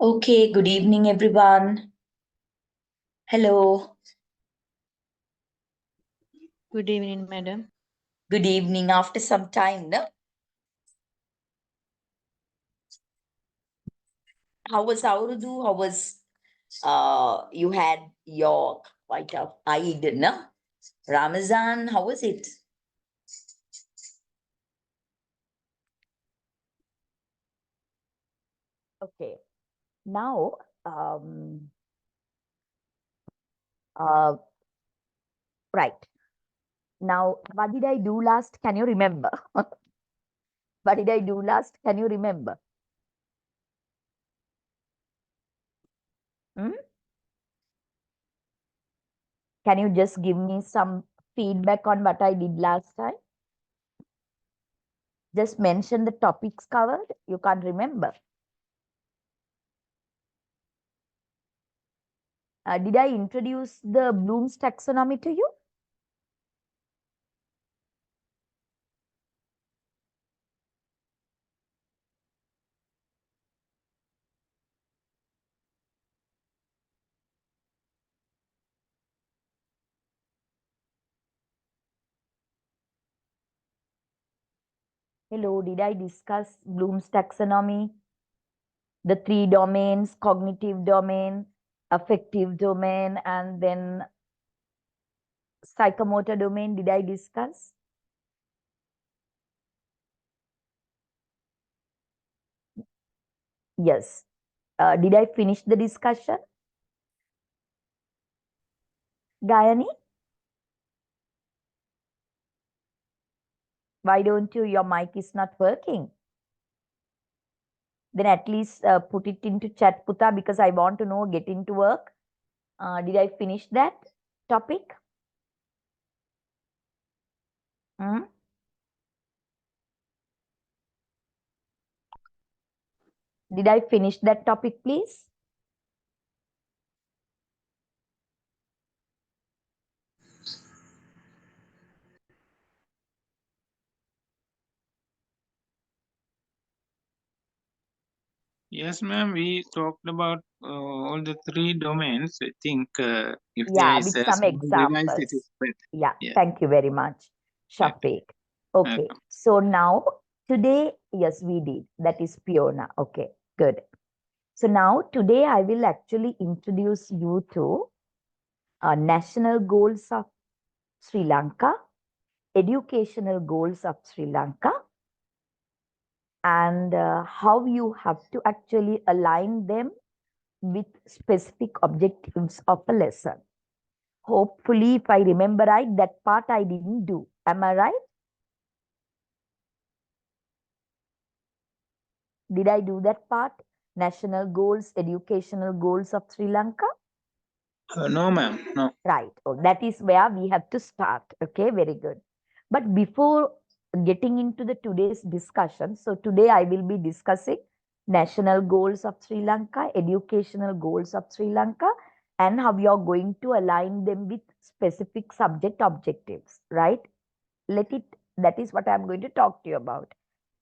Okay, good evening, everyone. Hello. Good evening, madam. Good evening after some time, no? How was Urdu? How was you had your quite a Eid, no? Ramazan, how was it? Okay. Now uh right. Now, what did I do last? Can you remember? What did I do last? Can you remember? Hmm? Can you just give me some feedback on what I did last time? Just mention the topics covered. You can't remember. Did I introduce the Bloom's taxonomy to you? Hello, did I discuss Bloom's taxonomy? The three domains, cognitive domain, affective domain, and then psychomotor domain, did I discuss? Yes. Did I finish the discussion? Gayani? Why don't you? Your mic is not working. Then at least put it into chat, Puta, because I want to know, get into work. Did I finish that topic? Hmm? Did I finish that topic, please? Yes, ma'am. We talked about all the three domains. I think if there Yeah, is with a some small revise, it examples. is better. Yeah, Yeah. thank you very much, Okay. Shafiq. Okay, so now today, yes, we did. That is Fiona. Okay, good. So now today I will actually introduce you to national goals of Sri Lanka, educational goals of Sri Lanka, and how you have to actually align them with specific objectives of a lesson. Hopefully, if I remember right, that part I didn't do. Am I right? Did I do that part? National goals, educational goals of Sri Lanka? No, ma'am. No. Right. Oh, that is where we have to start. Okay, very good. But before getting into the today's discussion, so today I will be discussing national goals of Sri Lanka, educational goals of Sri Lanka, and how you are going to align them with specific subject objectives, right? That is what I'm going to talk to you about.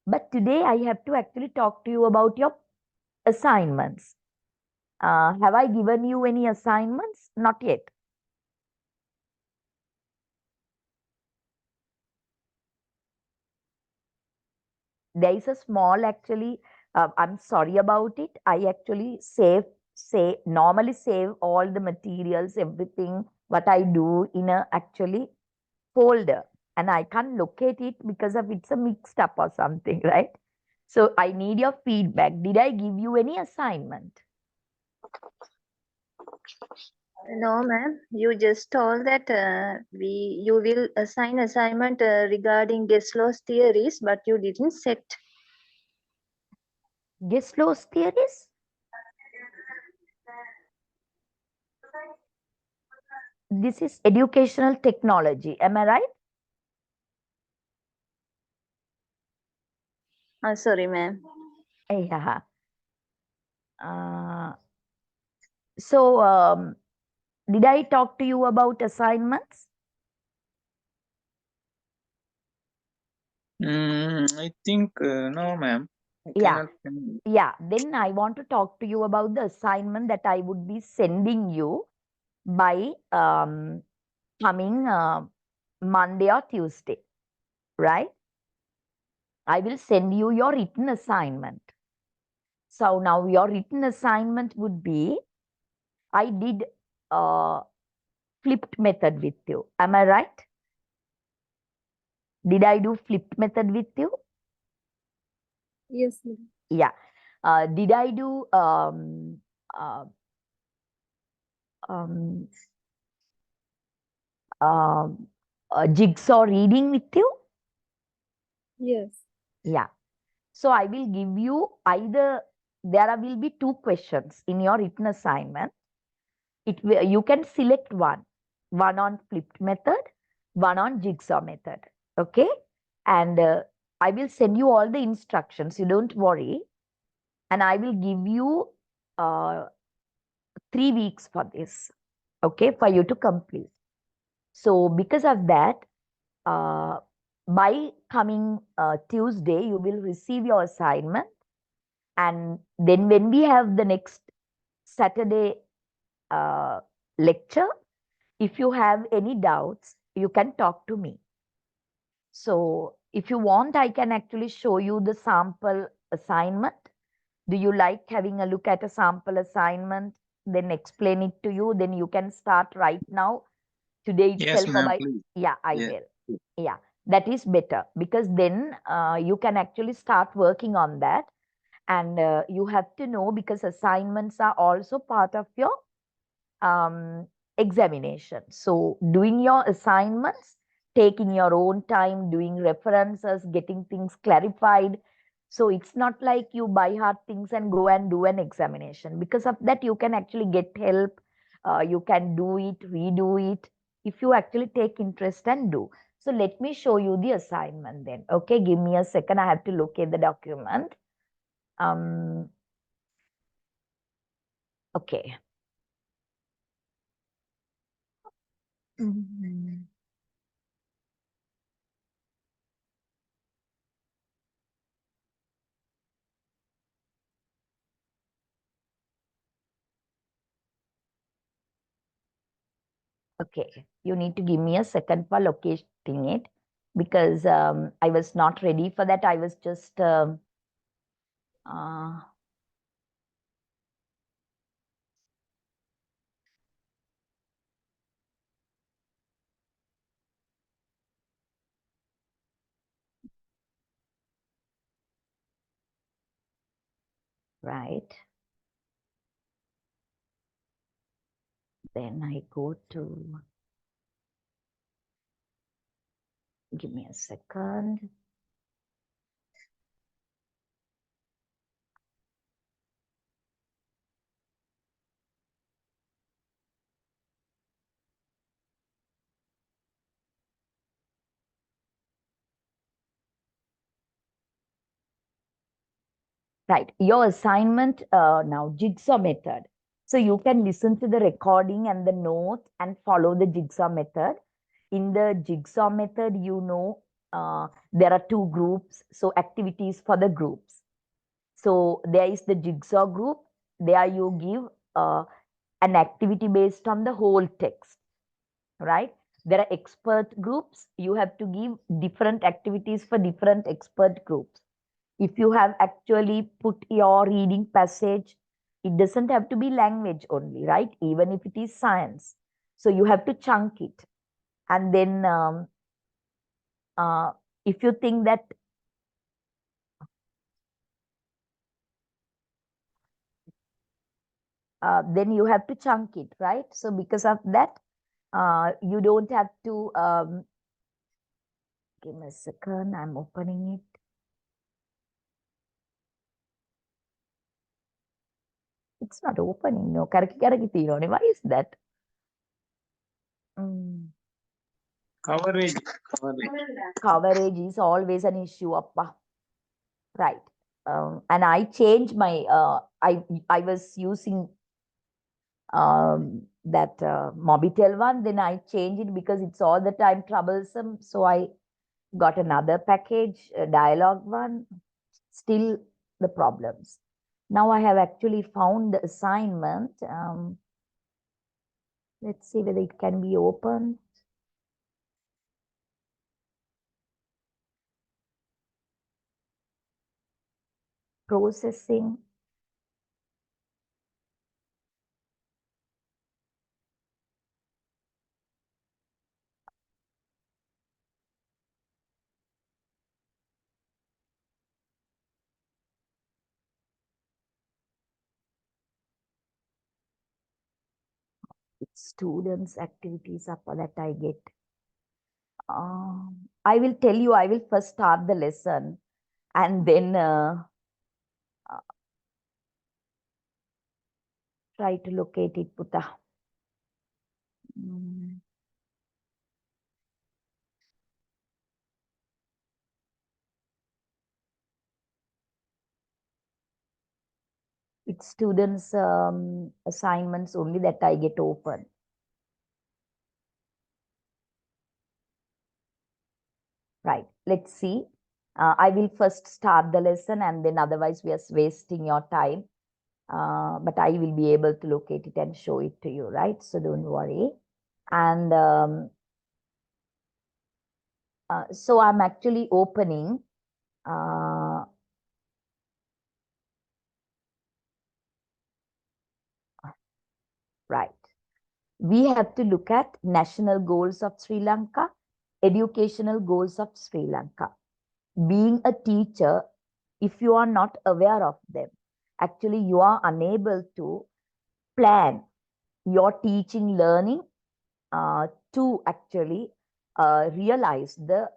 But today I have to actually talk to you about your assignments. Have I given you any assignments? Not yet. There is a small actually, I'm sorry about it. I actually normally save all the materials, everything, what I do in a actually folder. And I can't locate it because of it's a mixed up or something, right? So I need your feedback. Did I give you any assignment? No, ma'am. You just told that you will assign assignment regarding Geslow's theories, but you didn't set. Geslow's theories? This is educational technology. Am I right? Sorry, ma'am. Yeah. So, did I talk to you about assignments? I think no, ma'am. Yeah. cannot send. Yeah, then I want to talk to you about the assignment that I would be sending you by coming Monday or Tuesday, right? I will send you your written assignment. So now your written assignment would be, I did flipped method with you. Am I right? Did I do flipped method with you? Yes, ma'am. Yeah. Did I do uh, um, jigsaw reading with you? Yes. Yeah. So I will give you either, there will be two questions in your written assignment. You can select one on flipped method, one on jigsaw method. Okay. And I will send you all the instructions. You don't worry. And I will give you uh, 3 weeks for this. Okay. For you to complete. So because of that, uh, by coming Tuesday, you will receive your assignment. And then when we have the next Saturday uh, lecture, if you have any doubts, you can talk to me. So if you want, I can actually show you the sample assignment. Do you like having a look at a sample assignment, then explain it to you? Then you can start right now, today Yes, itself, or ma'am, by, please. yeah, I Yeah. will. Yeah, that is better, because then you can actually start working on that. And you have to know, because assignments are also part of your examination. So doing your assignments, taking your own time, doing references, getting things clarified. So it's not like you buy hard things and go and do an examination. Because of that, you can actually get help. You can do it, redo it, if you actually take interest and do. So let me show you the assignment then. Okay, give me a second. I have to locate the document. Okay. Mhm. Okay, you need to give me a second for locating it, because I was not ready for that. I was just uh, right. Then I go to, give me a second. Right, your assignment now, jigsaw method. So you can listen to the recording and the note and follow the jigsaw method. In the jigsaw method, there are two groups. So activities for the groups. So there is the jigsaw group. There you give an activity based on the whole text, right? There are expert groups. You have to give different activities for different expert groups. If you have actually put your reading passage, it doesn't have to be language only, right? Even if it is science. So you have to chunk it. And then uh, if you think that then you have to chunk it, right? So because of that, you don't have to, give me a second, I'm opening it. It's not opening, no. Why is that? Mm. Coverage. Coverage is always an issue, appa. Right. And I changed my, I was using that Mobitel one, then I changed it because it's all the time troublesome. So I got another package, a dialogue one. Still, the problems. Now I have actually found the assignment. Let's see whether it can be opened. Processing. Students' activities up that I get. I will tell you, I will first start the lesson and then try to locate it, Puta. It's students' assignments only that I get open. Right, let's see. I will first start the lesson and then otherwise we are wasting your time. But I will be able to locate it and show it to you, right? So don't worry. And so I'm actually opening right. We have to look at national goals of Sri Lanka, educational goals of Sri Lanka. Being a teacher, if you are not aware of them, actually you are unable to plan your teaching learning to actually realize the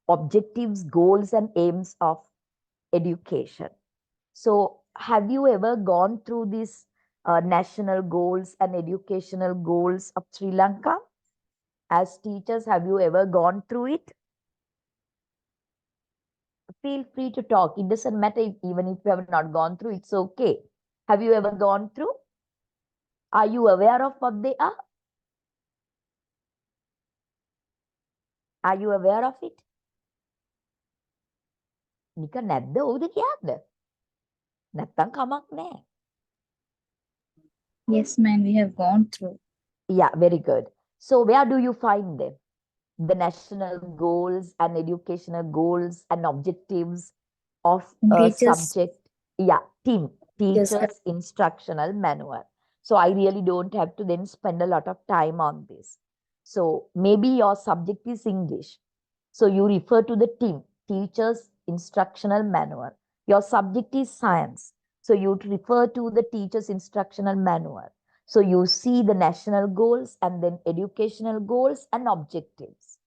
objectives, goals, and aims of education. So, have you ever gone through these national goals and educational goals of Sri Lanka? As teachers, have you ever gone through it? Feel free to talk. It doesn't matter even if you have not gone through, it's okay. Have you ever gone through? Are you aware of what they are? Are you aware of it? නිකන් නැද්ද ඔව්ද කියන්න? නැත්තම් කමක් නැහැ. Yes, ma'am, we have gone through. Yeah, very good. So where do you find them? The national goals and educational goals and objectives of a Teachers. subject. Yeah, Yes, teachers instructional manual. So I really don't have to then spend a lot of time on this. So maybe your subject is English. So you refer to the teacher's instructional manual. Your subject is science. So you refer to the teacher's instructional manual. So you see the national goals and then educational goals and objectives.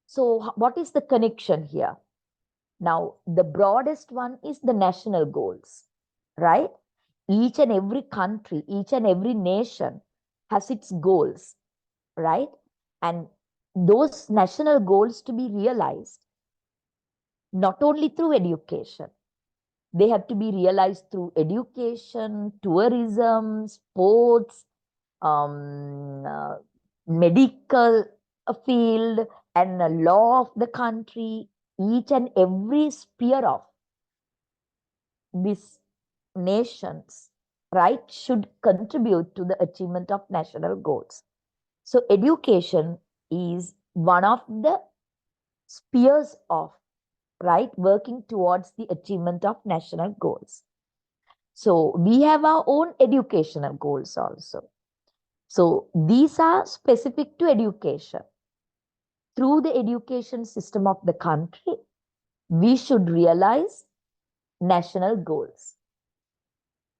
So what is the connection here? Now, the broadest one is the national goals, right? Each and every country, each and every nation has its goals, right? And those national goals to be realized not only through education, they have to be realized through education, tourism, sports, medical field, and the law of the country. Each and every sphere of these nations, right, should contribute to the achievement of national goals. So education is one of the spheres of, right, working towards the achievement of national goals. So we have our own educational goals also. So these are specific to education. Through the education system of the country, we should realize national goals.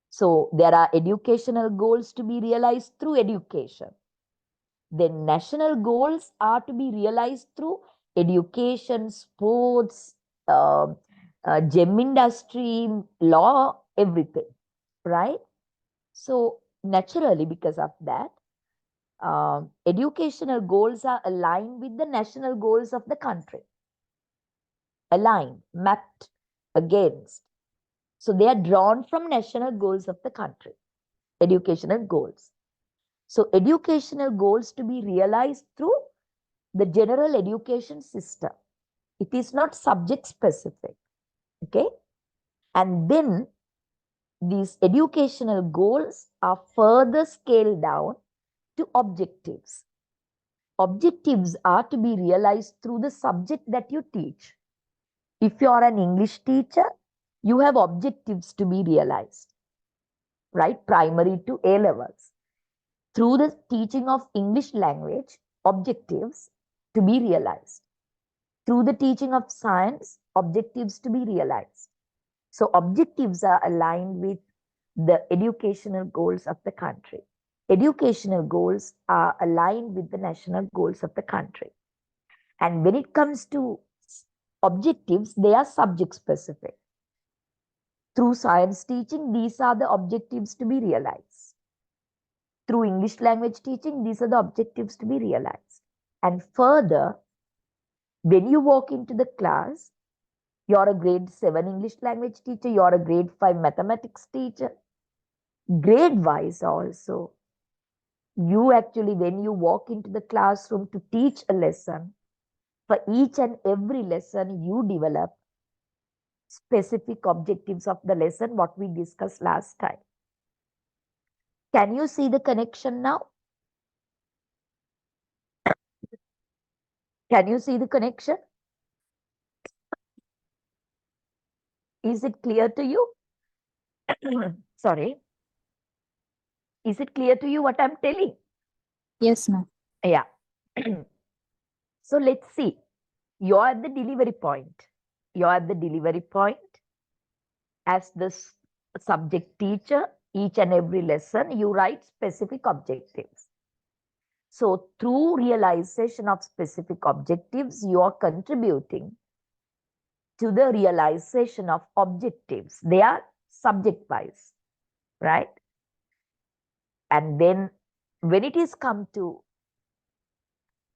So there are educational goals to be realized through education. Then national goals are to be realized through education, sports, gem industry, law, everything, right? So naturally, because of that, educational goals are aligned with the national goals of the country. Aligned, mapped against. So they are drawn from national goals of the country, educational goals. So educational goals to be realized through the general education system. It is not subject specific. Okay. And then these educational goals are further scaled down to objectives. Objectives are to be realized through the subject that you teach. If you are an English teacher, you have objectives to be realized, right? Primary to A levels. Through the teaching of English language, objectives to be realized. Through the teaching of science, objectives to be realized. So objectives are aligned with the educational goals of the country. Educational goals are aligned with the national goals of the country. And when it comes to objectives, they are subject specific. Through science teaching, these are the objectives to be realized. Through English language teaching, these are the objectives to be realized. And further, when you walk into the class, you're a grade 7 English language teacher, you're a grade 5 mathematics teacher. Grade wise also, you actually, when you walk into the classroom to teach a lesson, for each and every lesson, you develop specific objectives of the lesson, what we discussed last time. Can you see the connection now? Can you see the connection? Is it clear to you? Sorry. Is it clear to you what I'm telling? Yes, ma'am. Yeah. So let's see. You're at the delivery point. You're at the delivery point as the subject teacher. Each and every lesson, you write specific objectives. So through realization of specific objectives, you are contributing to the realization of objectives. They are subject wise, right? And then when it is come to,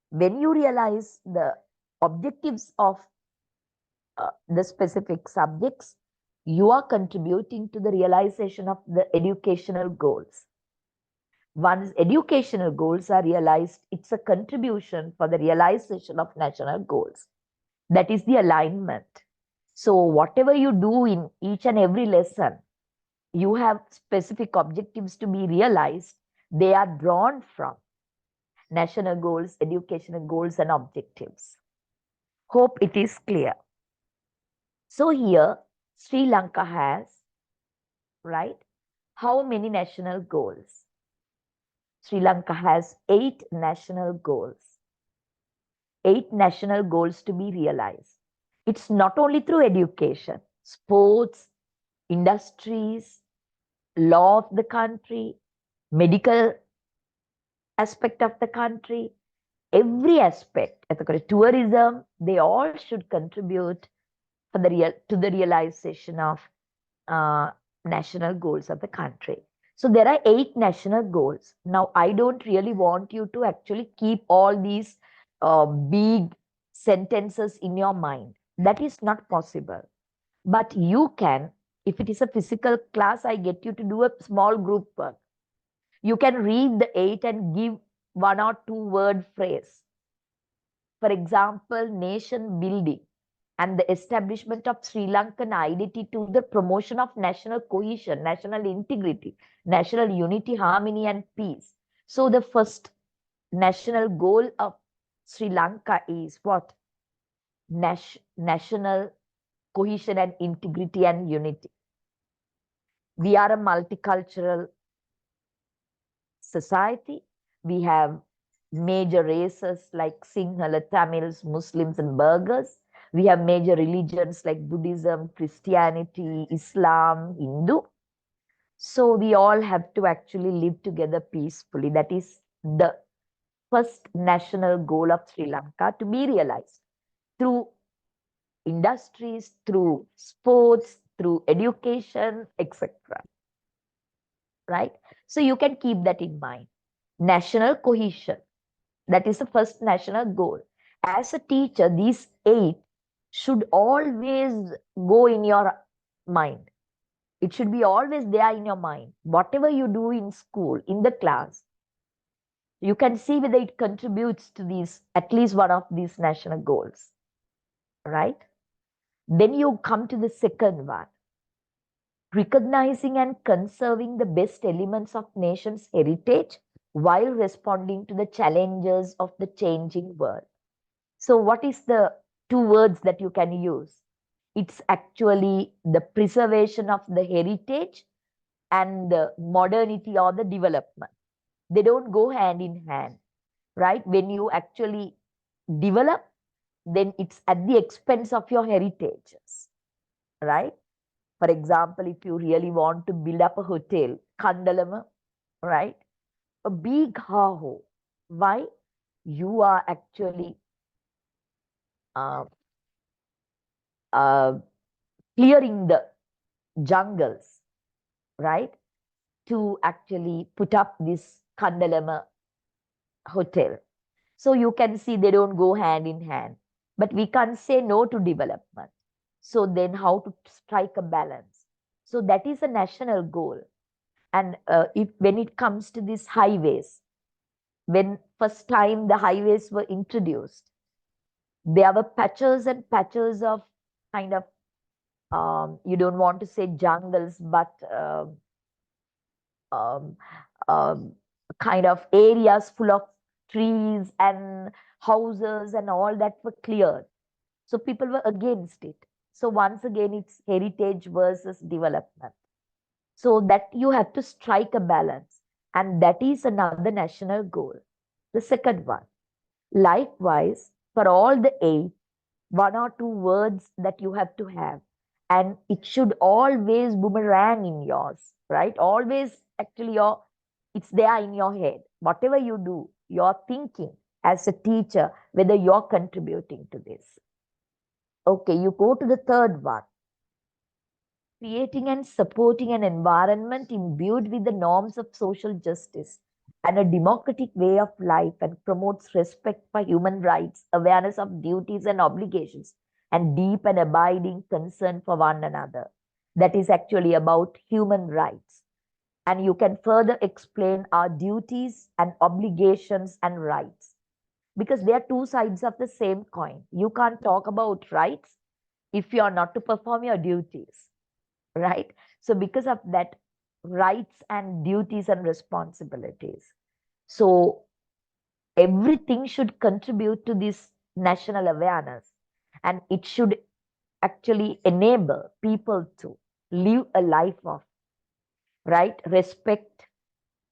when you realize the objectives of the specific subjects, you are contributing to the realization of the educational goals. Once educational goals are realized, it's a contribution for the realization of national goals. That is the alignment. So whatever you do in each and every lesson, you have specific objectives to be realized. They are drawn from national goals, educational goals, and objectives. Hope it is clear. So here, Sri Lanka has, right, how many national goals? Sri Lanka has 8 national goals. 8 national goals to be realized. It's not only through education, sports, industries, law of the country, medical aspect of the country, every aspect, tourism, they all should contribute for to the realization of national goals of the country. So there are 8 national goals. Now, I don't really want you to actually keep all these big sentences in your mind. That is not possible. But you can, if it is a physical class, I get you to do a small group work. You can read the 8 and give 1 or 2 word phrase. For example, nation building and the establishment of Sri Lankan identity to the promotion of national cohesion, national integrity, national unity, harmony, and peace. So the first national goal of Sri Lanka is what? National cohesion and integrity and unity. We are a multicultural society. We have major races like Sinhala, Tamils, Muslims, and Burghers. We have major religions like Buddhism, Christianity, Islam, Hindu. So we all have to actually live together peacefully. That is the first national goal of Sri Lanka to be realized through industries, through sports, through education, etc. Right? So you can keep that in mind. National cohesion. That is the first national goal. As a teacher, these 8 should always go in your mind. It should be always there in your mind. Whatever you do in school, in the class, you can see whether it contributes to these, at least one of these national goals. Right? Then you come to the second one, recognizing and conserving the best elements of nation's heritage while responding to the challenges of the changing world. So what is the two words that you can use? It's actually the preservation of the heritage and the modernity or the development. They don't go hand in hand, right? When you actually develop, then it's at the expense of your heritages, right? For example, if you really want to build up a hotel, Kandalama, right? A big haho. Why? You are actually uh, uh, clearing the jungles, right? To actually put up this Kandalama hotel. So you can see they don't go hand in hand. But we can't say no to development. So then how to strike a balance? So that is a national goal. And if when it comes to these highways, when first time the highways were introduced, there were patches and patches of kind of you don't want to say jungles, but um, um, kind of areas full of trees and houses and all that were cleared. So people were against it. So once again, it's heritage versus development. So that you have to strike a balance. And that is another national goal. The second one. Likewise, for all the 8, 1 or 2 words that you have to have. And it should always boomerang in yours, right? Always actually it's there in your head. Whatever you do, you're thinking as a teacher, whether you're contributing to this. Okay, you go to the third one. Creating and supporting an environment imbued with the norms of social justice and a democratic way of life and promotes respect for human rights, awareness of duties and obligations, and deep and abiding concern for one another. That is actually about human rights. And you can further explain our duties and obligations and rights because they are two sides of the same coin. You can't talk about rights if you are not to perform your duties, right? So because of that, rights and duties and responsibilities. So everything should contribute to this national awareness, and it should actually enable people to live a life of right respect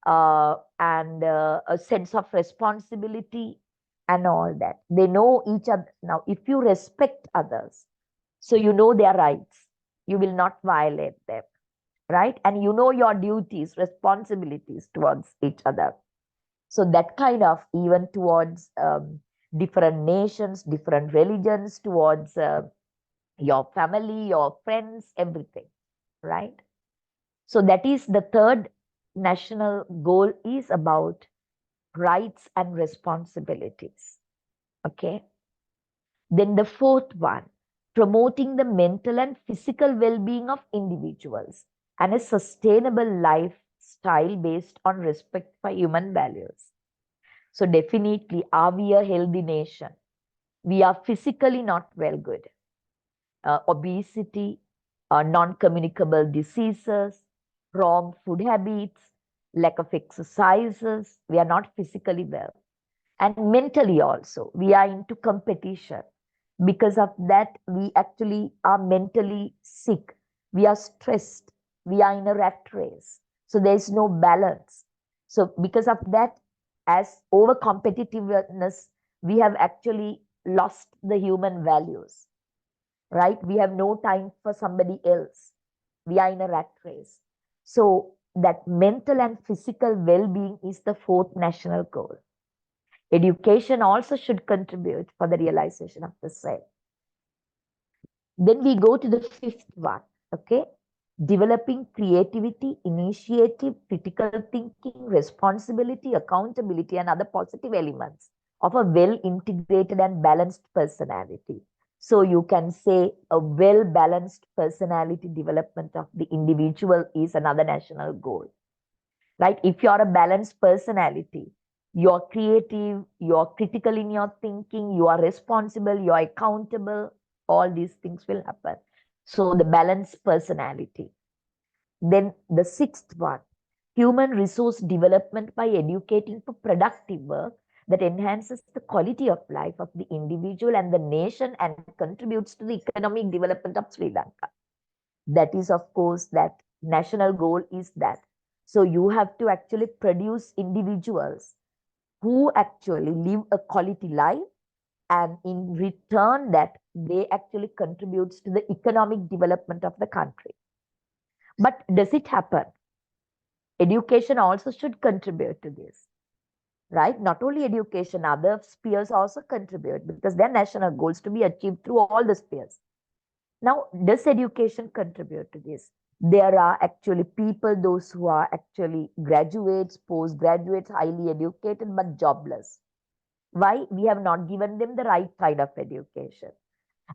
and a sense of responsibility and all that. They know each other. Now, if you respect others, so you know their rights, you will not violate them, right? And you know your duties, responsibilities towards each other. So that kind of even towards different nations, different religions, towards your family, your friends, everything, right? So that is the third national goal is about rights and responsibilities. Okay. Then the fourth one, promoting the mental and physical well-being of individuals and a sustainable lifestyle based on respect for human values. So definitely, are we a healthy nation? We are physically not well good. Obesity, non-communicable diseases, wrong food habits, lack of exercises. We are not physically well. And mentally also, we are into competition. Because of that, we actually are mentally sick. We are stressed. We are in a rat race. So there is no balance. So because of that, as over competitiveness, we have actually lost the human values, right? We have no time for somebody else. We are in a rat race. So that mental and physical well-being is the fourth national goal. Education also should contribute for the realization of the same. Then we go to the fifth one, okay? Developing creativity, initiative, critical thinking, responsibility, accountability, and other positive elements of a well-integrated and balanced personality. So you can say a well-balanced personality development of the individual is another national goal, right? If you're a balanced personality, you're creative, you're critical in your thinking, you are responsible, you're accountable, All these things will happen. So the balanced personality. Then the sixth one, human resource development by educating for productive work that enhances the quality of life of the individual and the nation and contributes to the economic development of Sri Lanka. That is, of course, that national goal is that. So you have to actually produce individuals who actually live a quality life, and in return that they actually contributes to the economic development of the country. But does it happen? Education also should contribute to this, right? Not only education, other spheres also contribute because their national goals to be achieved through all the spheres. Now, does education contribute to this? There are actually people, those who are actually graduates, postgraduates, highly educated, but jobless. Why? We have not given them the right kind of education.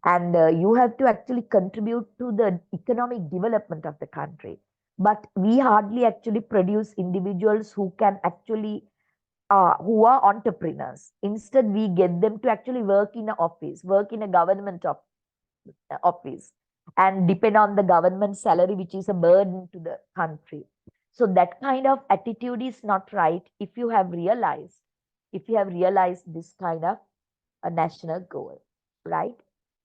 And you have to actually contribute to the economic development of the country. But we hardly actually produce individuals who can actually, who are entrepreneurs. Instead, we get them to actually work in an office, work in a government office, and depend on the government salary, which is a burden to the country. So that kind of attitude is not right if you have realized this kind of a national goal, right?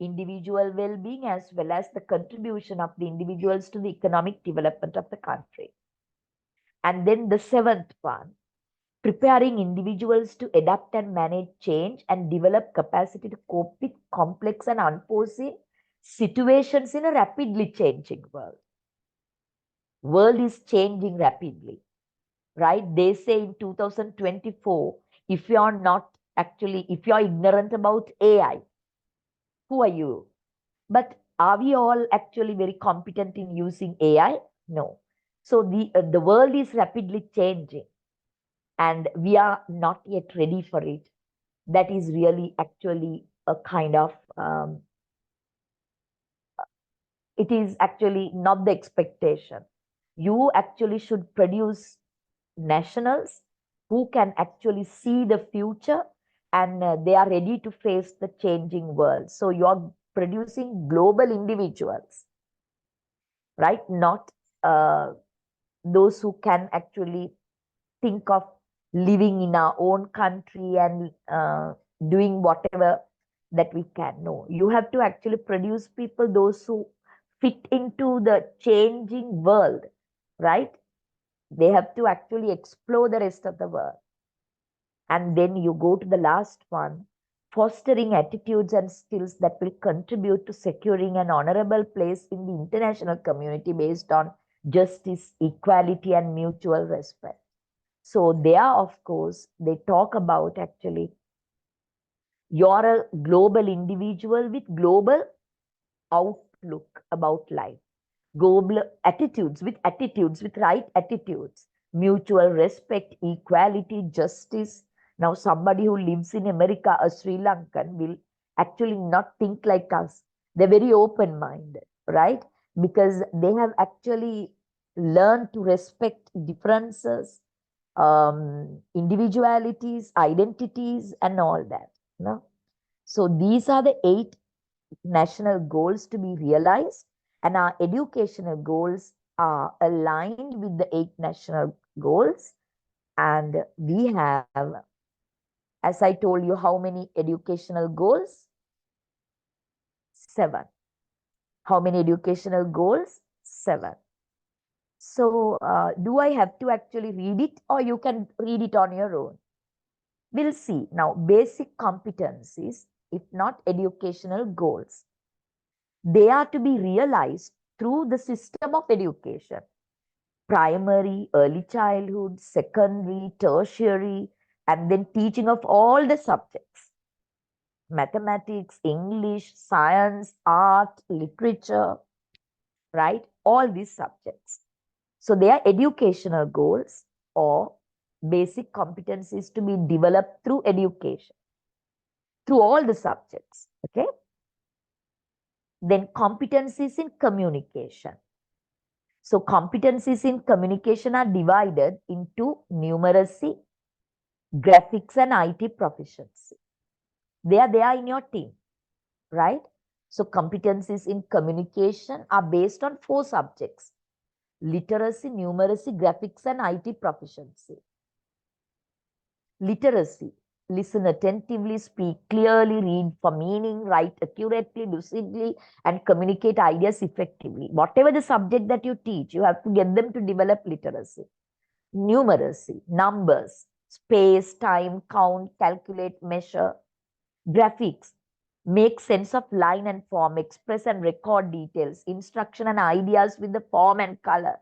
Individual well-being as well as the contribution of the individuals to the economic development of the country. And then the seventh one, preparing individuals to adapt and manage change and develop capacity to cope with complex and unforeseen situations in a rapidly changing world. World is changing rapidly, right? They say in 2024, if you are ignorant about AI, who are you? But are we all actually very competent in using AI? No. So the world is rapidly changing and we are not yet ready for it. That is really actually a kind of, it is actually not the expectation. You actually should produce nationals who can actually see the future and they are ready to face the changing world. So you are producing global individuals, right? Not those who can actually think of living in our own country and doing whatever that we can. No, you have to actually produce people, those who fit into the changing world, right? They have to actually explore the rest of the world. And then you go to the last one, fostering attitudes and skills that will contribute to securing an honorable place in the international community based on justice, equality, and mutual respect. So there, of course, they talk about actually you're a global individual with global outlook about life, global attitudes, with right attitudes, mutual respect, equality, justice. Now, somebody who lives in America, a Sri Lankan, will actually not think like us. They're very open-minded, right? Because they have actually learned to respect differences, individualities, identities, and all that. No? So these are the 8 national goals to be realized, and our educational goals are aligned with the 8 national goals. And we have, as I told you, how many educational goals? 7. How many educational goals? 7. So do I have to actually read it, or you can read it on your own? We'll see. Now, basic competencies, if not educational goals, they are to be realized through the system of education. Primary, early childhood, secondary, tertiary, and then teaching of all the subjects. Mathematics, English, science, art, literature, right? All these subjects. So they are educational goals or basic competencies to be developed through education, through all the subjects, okay? Then competencies in communication. So competencies in communication are divided into numeracy, graphics, and IT proficiency. They are there in your team, right? So competencies in communication are based on 4 subjects: literacy, numeracy, graphics, and IT proficiency. Literacy: listen attentively, speak clearly, read for meaning, write accurately, lucidly, and communicate ideas effectively. Whatever the subject that you teach, you have to get them to develop literacy. Numeracy: numbers, space, time, count, calculate, measure. Graphics: make sense of line and form, express and record details, instruction and ideas with the form and color.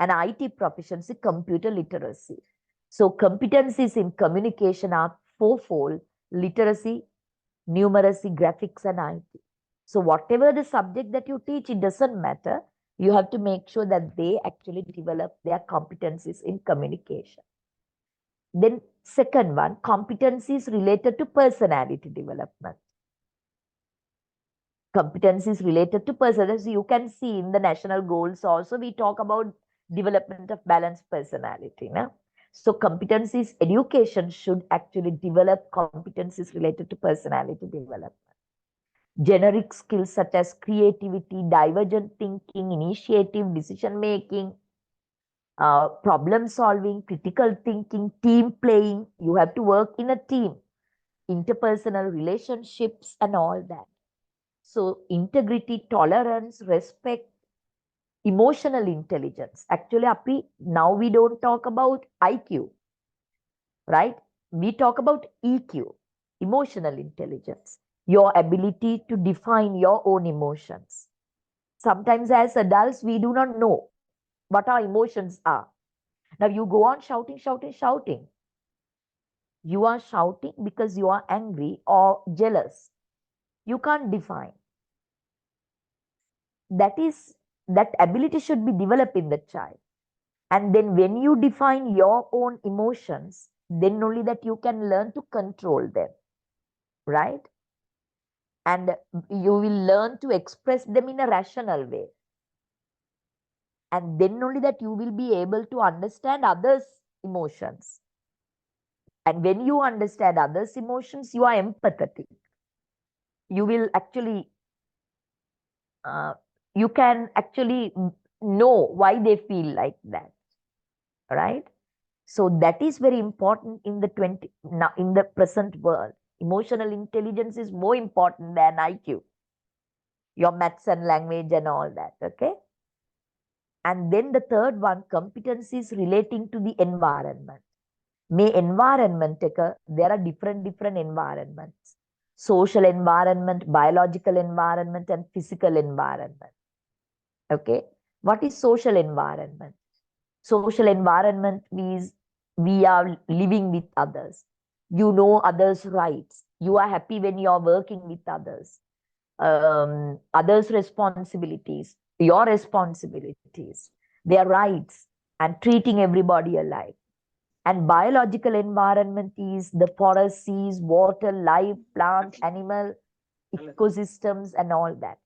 And IT proficiency: computer literacy. So competencies in communication are fourfold: literacy, numeracy, graphics, and IT. So whatever the subject that you teach, it doesn't matter. You have to make sure that they actually develop their competencies in communication. Then second one, competencies related to personality development. Competencies related to personality. You can see in the national goals also, we talk about development of balanced personality. No? So competencies, education should actually develop competencies related to personality development. Generic skills such as creativity, divergent thinking, initiative, decision making, problem solving, critical thinking, team playing. You have to work in a team, interpersonal relationships, and all that. So integrity, tolerance, respect, emotional intelligence. Actually, now we don't talk about IQ, right? We talk about EQ, emotional intelligence, your ability to define your own emotions. Sometimes as adults, we do not know what our emotions are. Now you go on shouting, shouting, shouting. You are shouting because you are angry or jealous. You can't define. That ability should be developed in the child. And then when you define your own emotions, then only that you can learn to control them, right? And you will learn to express them in a rational way. And then only that you will be able to understand others' emotions. And when you understand others' emotions, you are empathetic. You will actually, you can actually know why they feel like that, right? So that is very important in the present world. Emotional intelligence is more important than IQ, your maths and language and all that, okay? And then the third one, competencies relating to the environment. There are different environments: social environment, biological environment, and physical environment. Okay, what is social environment? Social environment means we are living with others. You know others' rights. You are happy when you are working with others. Others' responsibilities, your responsibilities, their rights, and treating everybody alike. And biological environment is the forest, seas, water, life, plant, animal, ecosystems, and all that.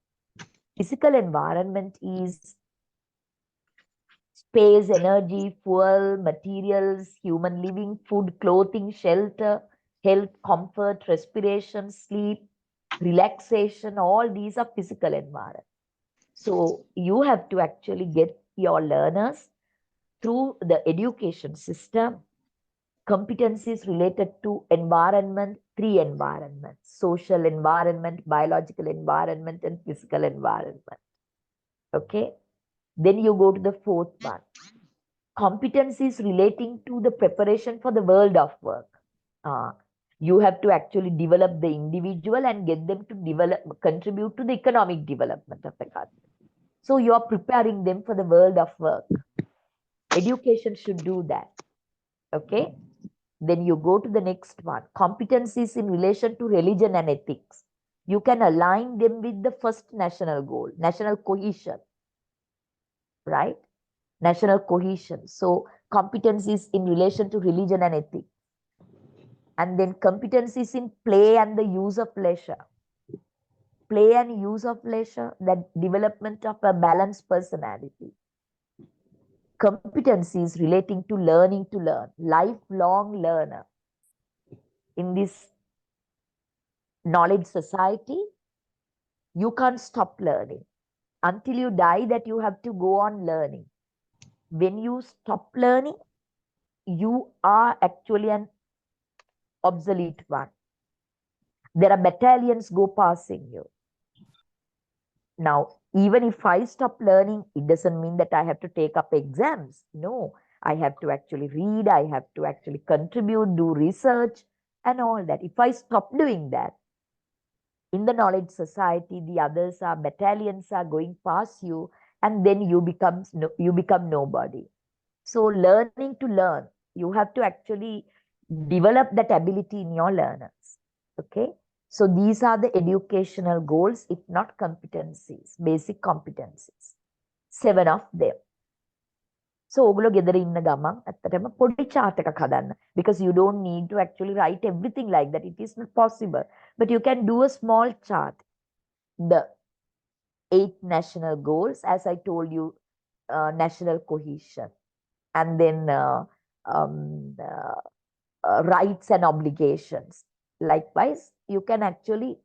Physical environment is space, energy, fuel, materials, human living, food, clothing, shelter, health, comfort, respiration, sleep, relaxation. All these are physical environment. So you have to actually get your learners through the education system competencies related to environment, 3 environments: social environment, biological environment, and physical environment. Okay. Then you go to the fourth one, competencies relating to the preparation for the world of work. You have to actually develop the individual and get them to contribute to the economic development of the country. So you are preparing them for the world of work. Education should do that. Okay. Then you go to the next one, competencies in relation to religion and ethics. You can align them with the first national goal, national cohesion, right? National cohesion. So competencies in relation to religion and ethics. And then competencies in play and the use of leisure. Play and use of leisure, that development of a balanced personality. Competencies relating to learning to learn, lifelong learner. In this knowledge society, You can't stop learning. Until you die, that you have to go on learning. When you stop learning, you are actually an obsolete one. There are battalions go passing you. Now, even if I stop learning, it doesn't mean that I have to take up exams. No, I have to actually read, I have to actually contribute, do research, and all that. If I stop doing that, in the knowledge society, the others are battalions are going past you, and then you become nobody. So learning to learn, you have to actually develop that ability in your learners. Okay. So these are the educational goals, if not competencies, basic competencies. 7 of them. So ඔගොල්ලෝ ගෙදර ඉන්න ගමන් ඇත්තටම පොඩි chart එකක් හදන්න, because you don't need to actually write everything like that. It is not possible. But you can do a small chart. The 8 national goals, as I told you, national cohesion, and then rights and obligations. Likewise, you can actually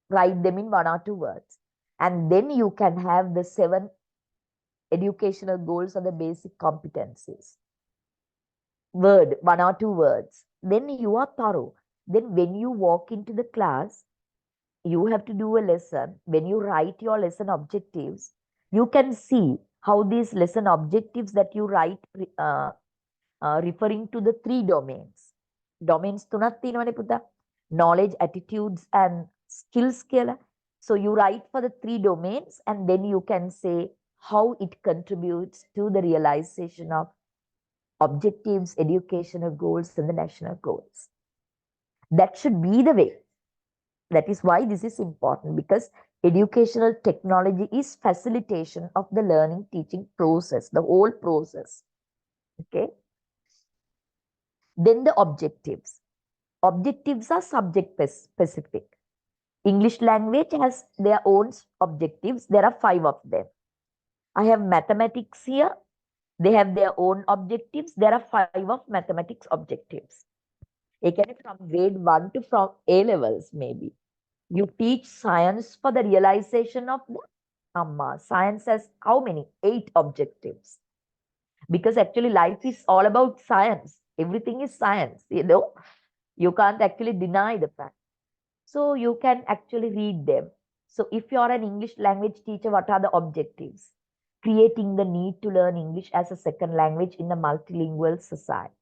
write them in 1 or 2 words. And then you can have the 7 educational goals or the basic competencies. Word, 1 or 2 words. Then you are thorough. Then when you walk into the class, you have to do a lesson. When you write your lesson objectives, you can see how these lesson objectives that you write referring to the 3 domains. Domains තුනක් තියෙනවනේ පුතා. Knowledge, attitudes and skills කියලා. So you write for the 3 domains, and then you can say how it contributes to the realization of objectives, educational goals, and the national goals. That should be the way. That is why this is important, because educational technology is facilitation of the learning teaching process, the whole process. Okay. Then the objectives. Objectives are subject specific. English language has their own objectives. There are 5 of them. I have mathematics here. They have their own objectives. There are 5 of mathematics objectives. Again, from grade 1 to from A levels, maybe. You teach science for the realization of the science has how many? 8 objectives. Because actually life is all about science. Everything is science, you know. You can't actually deny the fact. So you can actually read them. So if you're an English language teacher, what are the objectives? Creating the need to learn English as a second language in a multilingual society.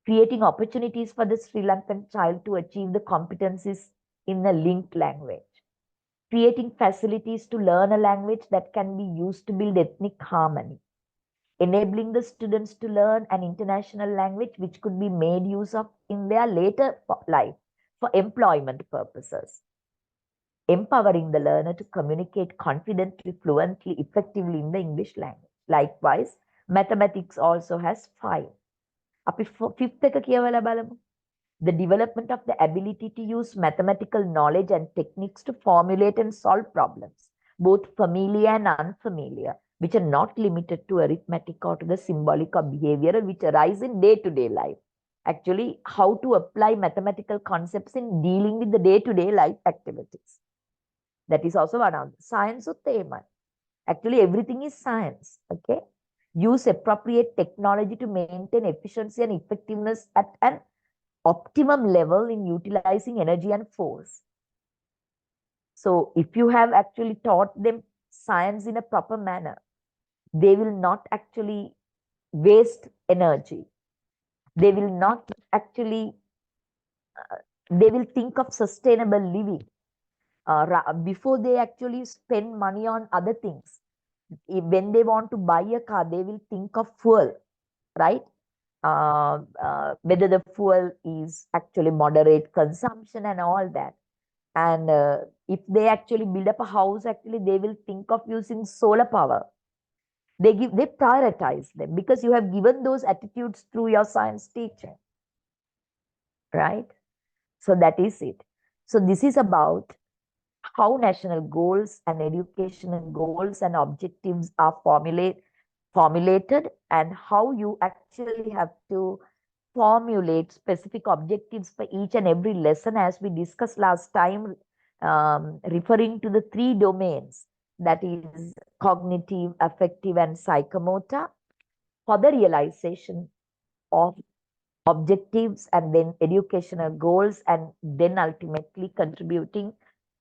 Creating opportunities for the Sri Lankan child to achieve the competencies in a linked language. Creating facilities to learn a language that can be used to build ethnic harmony. Enabling the students to learn an international language which could be made use of in their later life for employment purposes. Empowering the learner to communicate confidently, fluently, effectively in the English language. Likewise, mathematics also has 5. අපි 5th එක කියවලා බලමු. The development of the ability to use mathematical knowledge and techniques to formulate and solve problems, both familiar and unfamiliar, which are not limited to arithmetic or to the symbolic or behavioral, which arise in day-to-day life. Actually, how to apply mathematical concepts in dealing with the day-to-day life activities. That is also one of the science of thema. Actually, everything is science. Okay. Use appropriate technology to maintain efficiency and effectiveness at an optimum level in utilizing energy and force. So if you have actually taught them science in a proper manner, they will not actually waste energy. They will not actually, they will think of sustainable living before they actually spend money on other things. When they want to buy a car, they will think of fuel, right? Whether the fuel is actually moderate consumption and all that. And if they actually build up a house, actually they will think of using solar power. They prioritize them because you have given those attitudes through your science teaching, right? So that is it. So this is about how national goals and educational goals and objectives are formulated, and how you actually have to formulate specific objectives for each and every lesson, as we discussed last time, referring to the three domains, that is cognitive, affective, and psychomotor, for the realization of objectives and then educational goals, and then ultimately contributing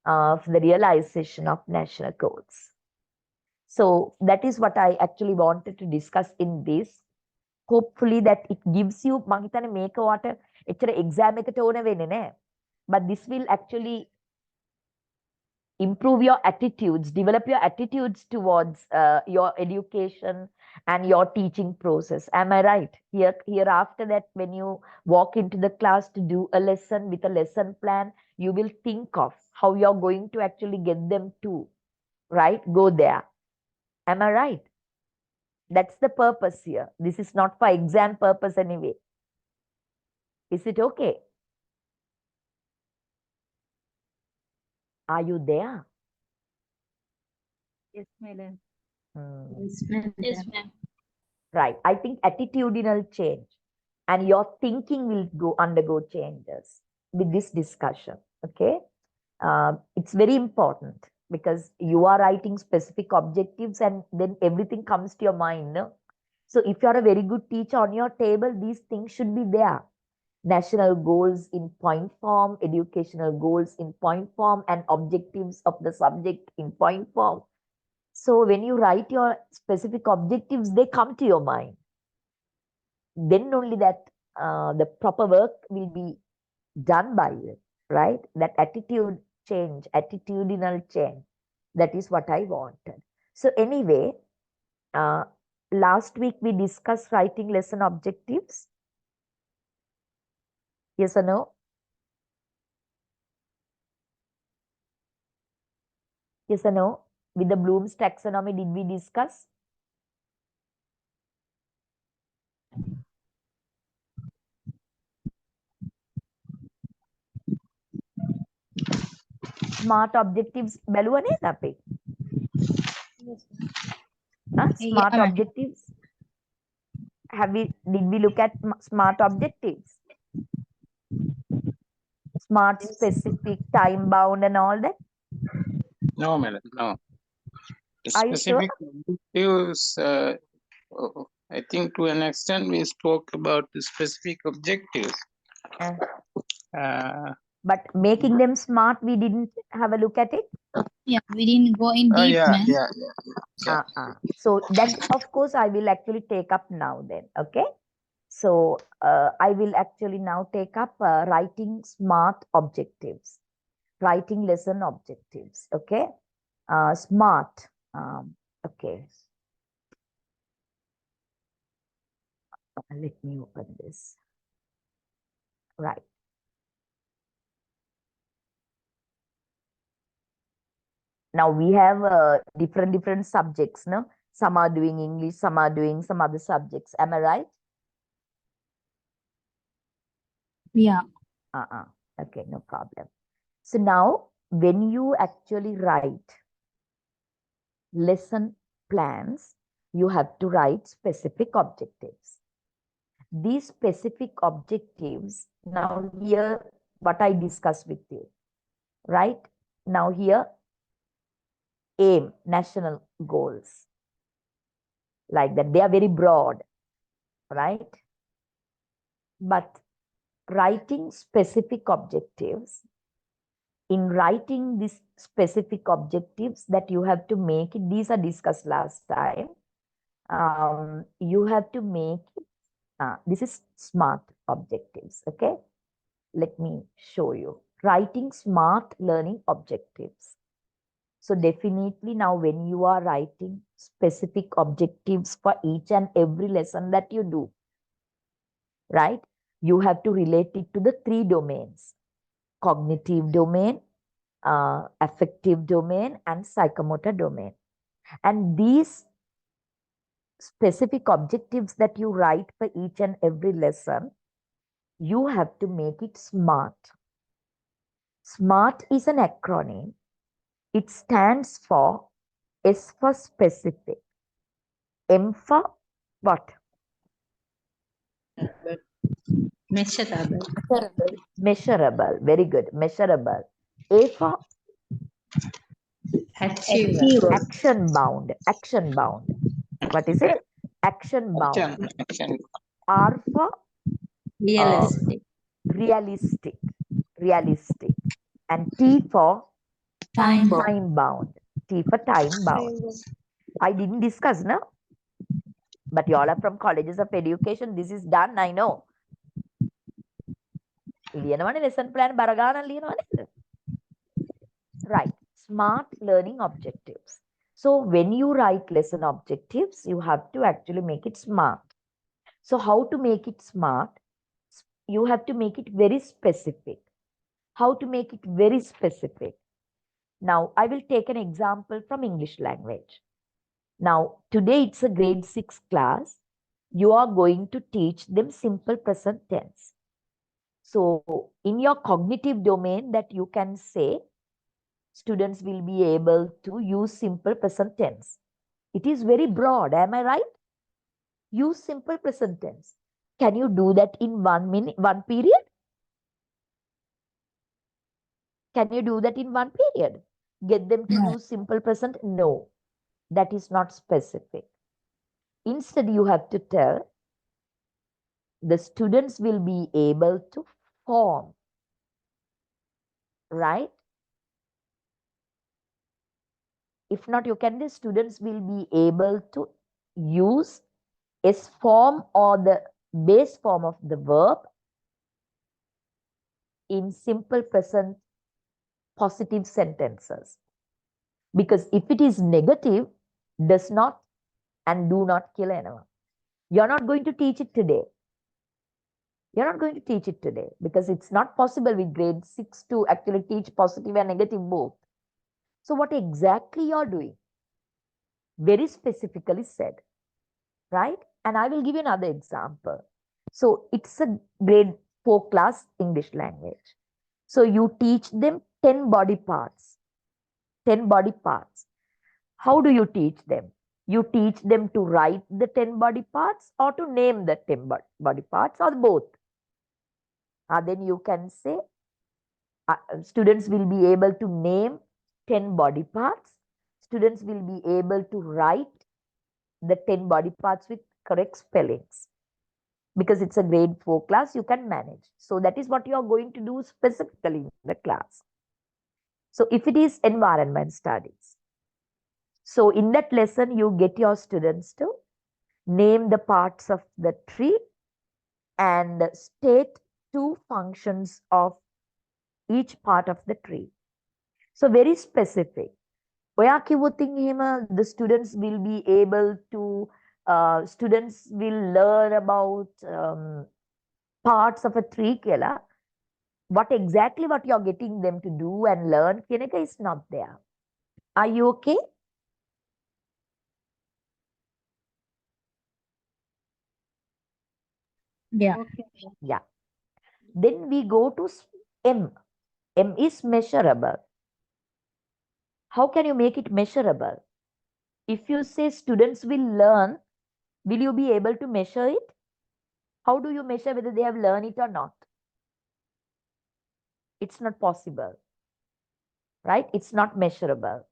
for the realization of national goals. So that is what I actually wanted to discuss in this. Hopefully that it gives you, මං හිතන්නේ මේක ඔයාට එච්චර exam එකට ඕන වෙන්නේ නැහැ. But this will actually improve your attitudes, develop your attitudes towards your education and your teaching process. Am I right? Here after that, when you walk into the class to do a lesson with a lesson plan, you will think of how you're going to actually get them to, right? Go there. Am I right? That's the purpose here. This is not for exam purpose anyway. Is it okay? Are you there? Yes, madam. Yes, ma'am. Yes, ma'am. Right. I think attitudinal change and your thinking will undergo changes with this discussion. Okay. It's very important because you are writing specific objectives and then everything comes to your mind. No? So if you're a very good teacher, on your table, these things should be there. National goals in point form, educational goals in point form, and objectives of the subject in point form. So when you write your specific objectives, they come to your mind. Then only that the proper work will be done by you, right? That attitude change, attitudinal change. That is what I wanted. So anyway, last week we discussed writing lesson objectives. Yes or no? Yes or no? With the Bloom's taxonomy, did we discuss? Smart objectives බැලුව නේද අපි? Yes, Smart ma'am. objectives. Did we look at smart objectives? Smart, specific, time bound, and all that? No, madam, no. Are you sure? Specific objectives, I think to an extent we spoke about the specific objectives. Uh, Uh, but making them smart, we didn't have a look at it. Yeah, we didn't go in oh deep, yeah, ma'am. yeah. So that, of course, I will actually take up now then. Okay. So I will actually now take up writing smart objectives, writing lesson objectives. Okay. Smart. Okay. Let me open this. Right. Now we have different subjects, no? Some are doing English, some are doing some other subjects. Am I right? Yeah. Okay, no problem. So now when you actually write lesson plans, you have to write specific objectives. These specific objectives, now here, what I discussed with you, right? Now here, aim, national goals, like that. They are very broad, right? But writing specific objectives, in writing these specific objectives that you have to make it, these are discussed last time. You have to make it, this is smart objectives, okay? Let me show you. Writing smart learning objectives. So definitely now when you are writing specific objectives for each and every lesson that you do, right? You have to relate it to the three domains: cognitive domain, affective domain, and psychomotor domain. And these specific objectives that you write for each and every lesson, you have to make it smart. SMART is an acronym. It stands for S for specific, M for what? Measurable. Measurable. Very good. Measurable. A for Achiever. Achiever. Action bound. Action bound. What is it? Action bound. Action. R for Realistic. realistic. Realistic. And T for Time bomb. time bound. T for time bound. I didn't discuss, no? But you all are from colleges of education. This is done, I know. Lesson plan baragana. Right. Smart learning objectives. So when you write lesson objectives, you have to actually make it smart. So how to make it smart? You have to make it very specific. How to make it very specific? Now, I will take an example from English language. Now, today it's a grade 6 class. You are going to teach them simple present tense. So, in your cognitive domain that you can say, students will be able to use simple present tense. It is very broad, am I right? Use simple present tense. Can you do that in 1 minute, 1 period? Can you do that in 1 period? Get them to use simple present? No, that is not specific. Instead, you have to tell the students will be able to form, right? If not, you can, the students will be able to use S form or the base form of the verb in simple present positive sentences. Because if it is negative, does not and do not kill anyone. You're not going to teach it today. You're not going to teach it today because it's not possible with grade 6 to actually teach positive and negative both. So what exactly you're doing? Very specifically said, right? And I will give you another example. So it's a grade 4 class English language. So you teach them 10 body parts. 10 body parts. How do you teach them? You teach them to write the 10 body parts or to name the 10 body parts or both. Then you can say students will be able to name 10 body parts. Students will be able to write the 10 body parts with correct spellings. Because it's a grade 4 class, you can manage. So that is what you are going to do specifically in the class. So if it is environment studies, so in that lesson, you get your students to name the parts of the tree and state 2 functions of each part of the tree. So very specific. The students will be able to, students will learn about parts of a tree. What exactly what you're getting them to do and learn is not there. Are you okay? Yeah. Yeah. Then we go to M. M is measurable. How can you make it measurable? If you say students will learn, will you be able to measure it? How do you measure whether they have learned it or not? It's not possible, right? It's not measurable.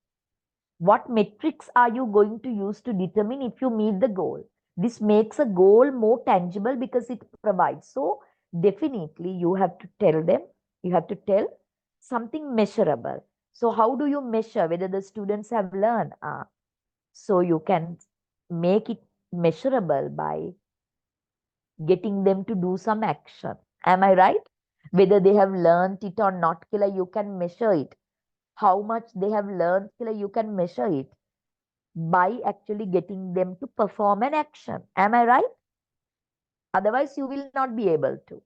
What metrics are you going to use to determine if you meet the goal? This makes a goal more tangible because it provides. So definitely you have to tell them, you have to tell something measurable. So how do you measure whether the students have learned? So you can make it measurable by getting them to do some action. Am I right? Whether they have learned it or not, you can measure it. How much they have learned, you can measure it by actually getting them to perform an action. Am I right? Otherwise, you will not be able to.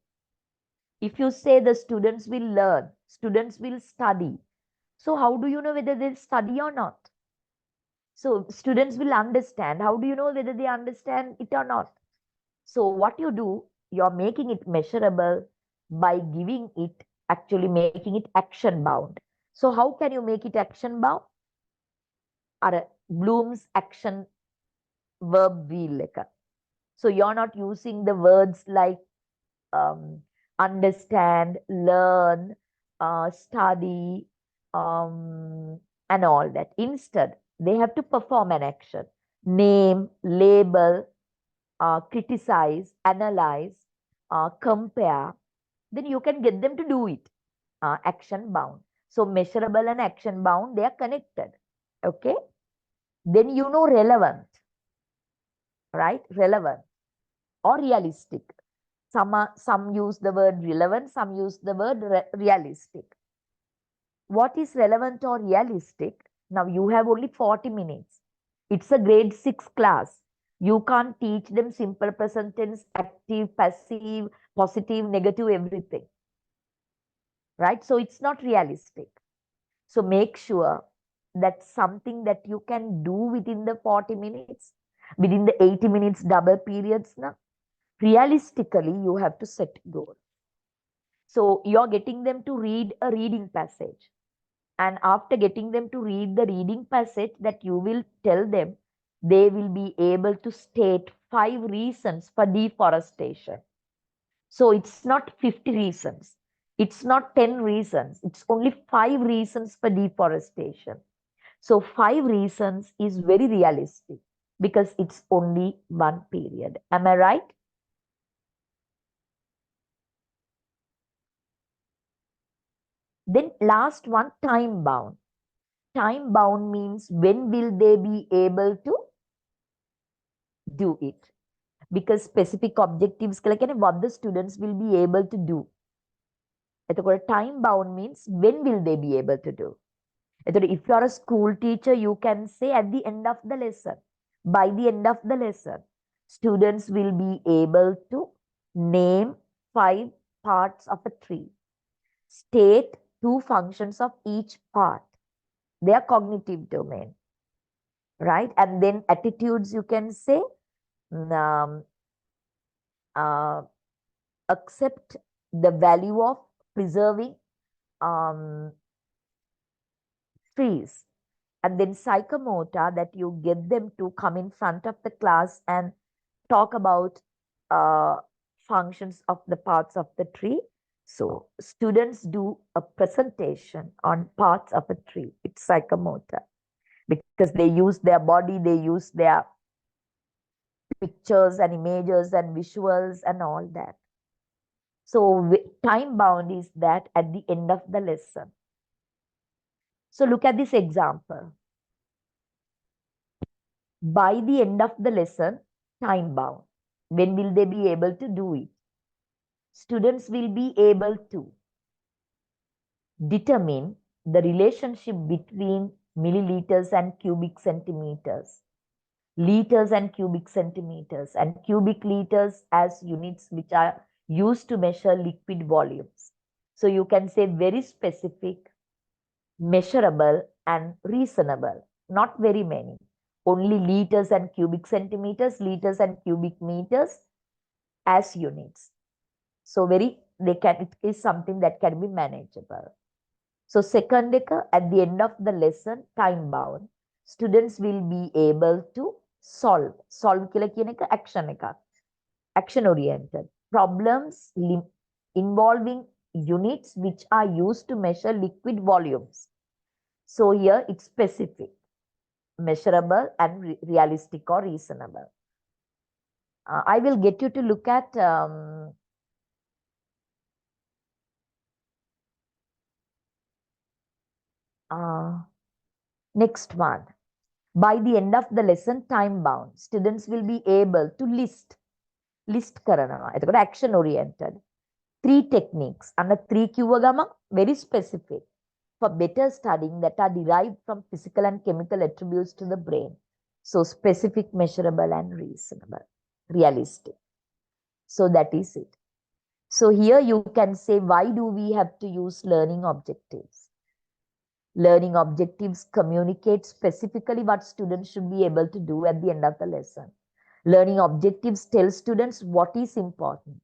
If you say the students will learn, students will study. So how do you know whether they study or not? So students will understand. How do you know whether they understand it or not? So what you do, you're making it measurable by giving it, actually making it action bound. So how can you make it action bound? Bloom's action verb wheel. So you're not using the words like understand, learn, study, and all that. Instead, they have to perform an action, name, label, criticize, analyze, compare. Then you can get them to do it. Action bound. So measurable and action bound, they are connected. Okay. Then you know relevant, right? Relevant or realistic. Some use the word relevant, some use the word realistic. What is relevant or realistic? Now you have only 40 minutes. It's a grade 6 class. You can't teach them simple present tense, active, passive, positive, negative, everything. Right? So it's not realistic. So make sure that's something that you can do within the 40 minutes, within the 80 minutes double periods. Now, realistically, you have to set goal. So you're getting them to read a reading passage. And after getting them to read the reading passage that you will tell them, they will be able to state 5 reasons for deforestation. So it's not 50 reasons. It's not 10 reasons. It's only 5 reasons for deforestation. So 5 reasons is very realistic because it's only one period. Am I right? Then last one, time bound. Time bound means when will they be able to do it? Because specific objectives, what the students will be able to do. Time bound means when will they be able to do? If you are a school teacher, you can say at the end of the lesson, by the end of the lesson, students will be able to name 5 parts of a tree, state 2 functions of each part, their cognitive domain, right? And then attitudes, you can say, accept the value of preserving trees. And then psychomotor, that you get them to come in front of the class and talk about functions of the parts of the tree. So students do a presentation on parts of a tree. It's psychomotor because they use their body, they use their pictures and images and visuals and all that. So time bound is that at the end of the lesson. So look at this example. By the end of the lesson, time bound. When will they be able to do it? Students will be able to determine the relationship between milliliters and cubic centimeters, liters and cubic centimeters, and cubic liters as units which are used to measure liquid volumes. So you can say very specific, measurable, and reasonable. Not very many. Only liters and cubic centimeters, liters and cubic meters as units. So it is something that can be manageable. So second, at the end of the lesson, time bound, students will be able to solve action oriented problems involving units which are used to measure liquid volumes. So here it's specific, measurable, and realistic or reasonable. I will get you to look at next one. By the end of the lesson, time bound, students will be able to list කරනවා. Action oriented. 3 techniques and 3 කිව්ව very specific for better studying that are derived from physical and chemical attributes to the brain. So specific, measurable, and reasonable, realistic. So that is it. So here you can say, why do we have to use learning objectives? Learning objectives communicate specifically what students should be able to do at the end of the lesson. Learning objectives tell students what is important.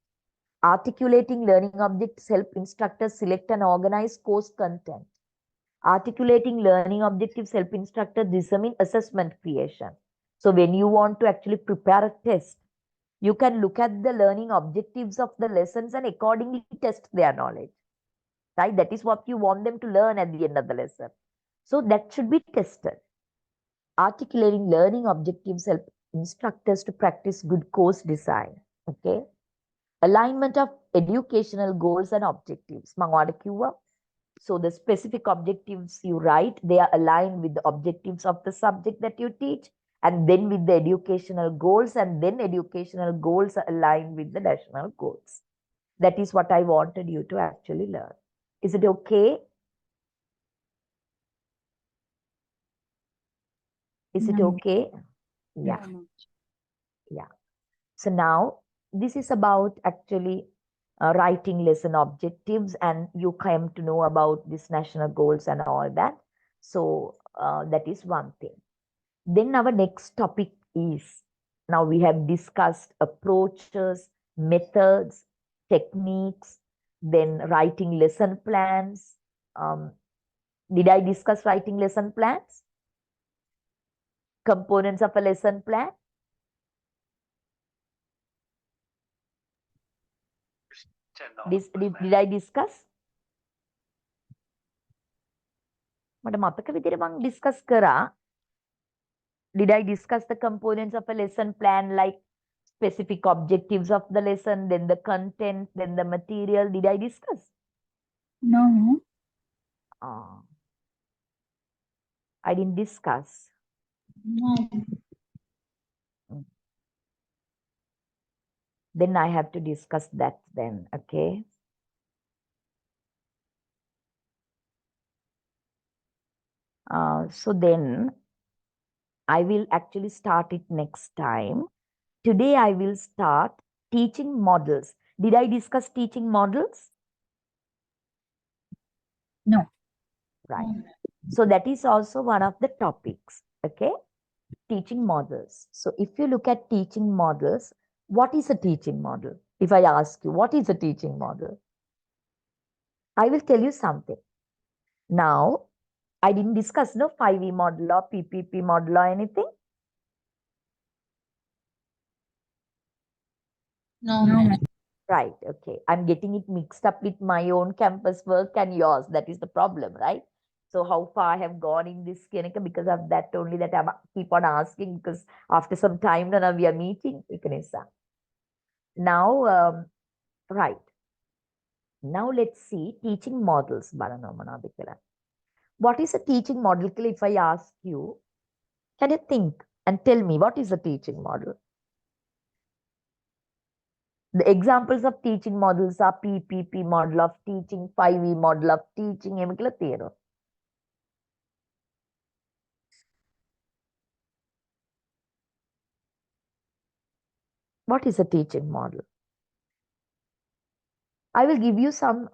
Articulating learning objectives help instructors select and organize course content. Articulating learning objectives help instructors determine assessment creation. So when you want to actually prepare a test, you can look at the learning objectives of the lessons and accordingly test their knowledge. right? That is what you want them to learn at the end of the lesson. So that should be tested. Articulating learning objectives help instructors to practice good course design. Okay. Alignment of educational goals and objectives. So the specific objectives you write, they are aligned with the objectives of the subject that you teach, and then with the educational goals, and then educational goals are aligned with the national goals. That is what I wanted you to actually learn. Is it okay? Is it No. okay? Yeah. Yeah. So now this is about actually writing lesson objectives, and you came to know about these national goals and all that. So that is one thing. Then our next topic is, now we have discussed approaches, methods, techniques, then writing lesson plans. Did I discuss writing lesson plans? Components of a lesson plan? Did I discuss? මට මතක විදිහට මම discuss කරා. Did I discuss the components of a lesson plan, like specific objectives of the lesson, then the content, then the material? Did I discuss? No. I didn't discuss. No. Then I have to discuss that then, okay? So then I will actually start it next time. Today I will start teaching models. Did I discuss teaching models? No. Right. So that is also one of the topics, okay? Teaching models. So if you look at teaching models, what is a teaching model? If I ask you, what is a teaching model? I will tell you something. Now, I didn't discuss no 5E model or PPP model or anything. No, No. ma'am. Right, okay. I'm getting it mixed up with my own campus work and yours. That is the problem, right? So how far I have gone in this clinic, because of that only that I keep on asking, because after some time now we are meeting. Now, right. Now let's see teaching models. What is a teaching model? If I ask you, can you think and tell me what is a teaching model? The examples of teaching models are PPP model of teaching, 5E model of teaching. What is a teaching model? I will give you some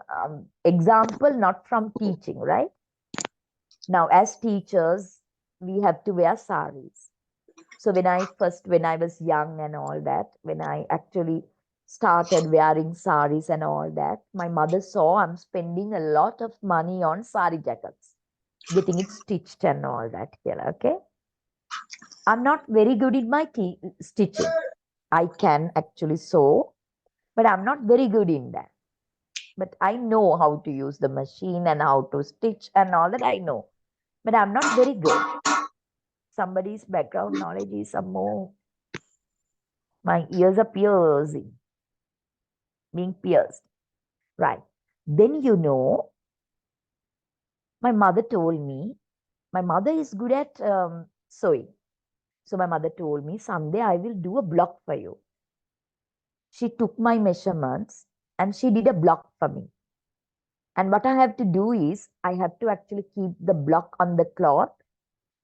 example, not from teaching, right? Now, as teachers, we have to wear saris. So when I was young and all that, when I actually started wearing saris and all that, my mother saw I'm spending a lot of money on sari jackets, getting it stitched and all that here, okay? I'm not very good in my stitching. I can actually sew, but I'm not very good in that. But I know how to use the machine and how to stitch and all that I know. But I'm not very good. Somebody's background knowledge is some more. My ears are piercing, being pierced. Right. Then my mother told me, my mother is good at sewing. So my mother told me, someday I will do a block for you. She took my measurements and she did a block for me. And what I have to do is, I have to actually keep the block on the cloth,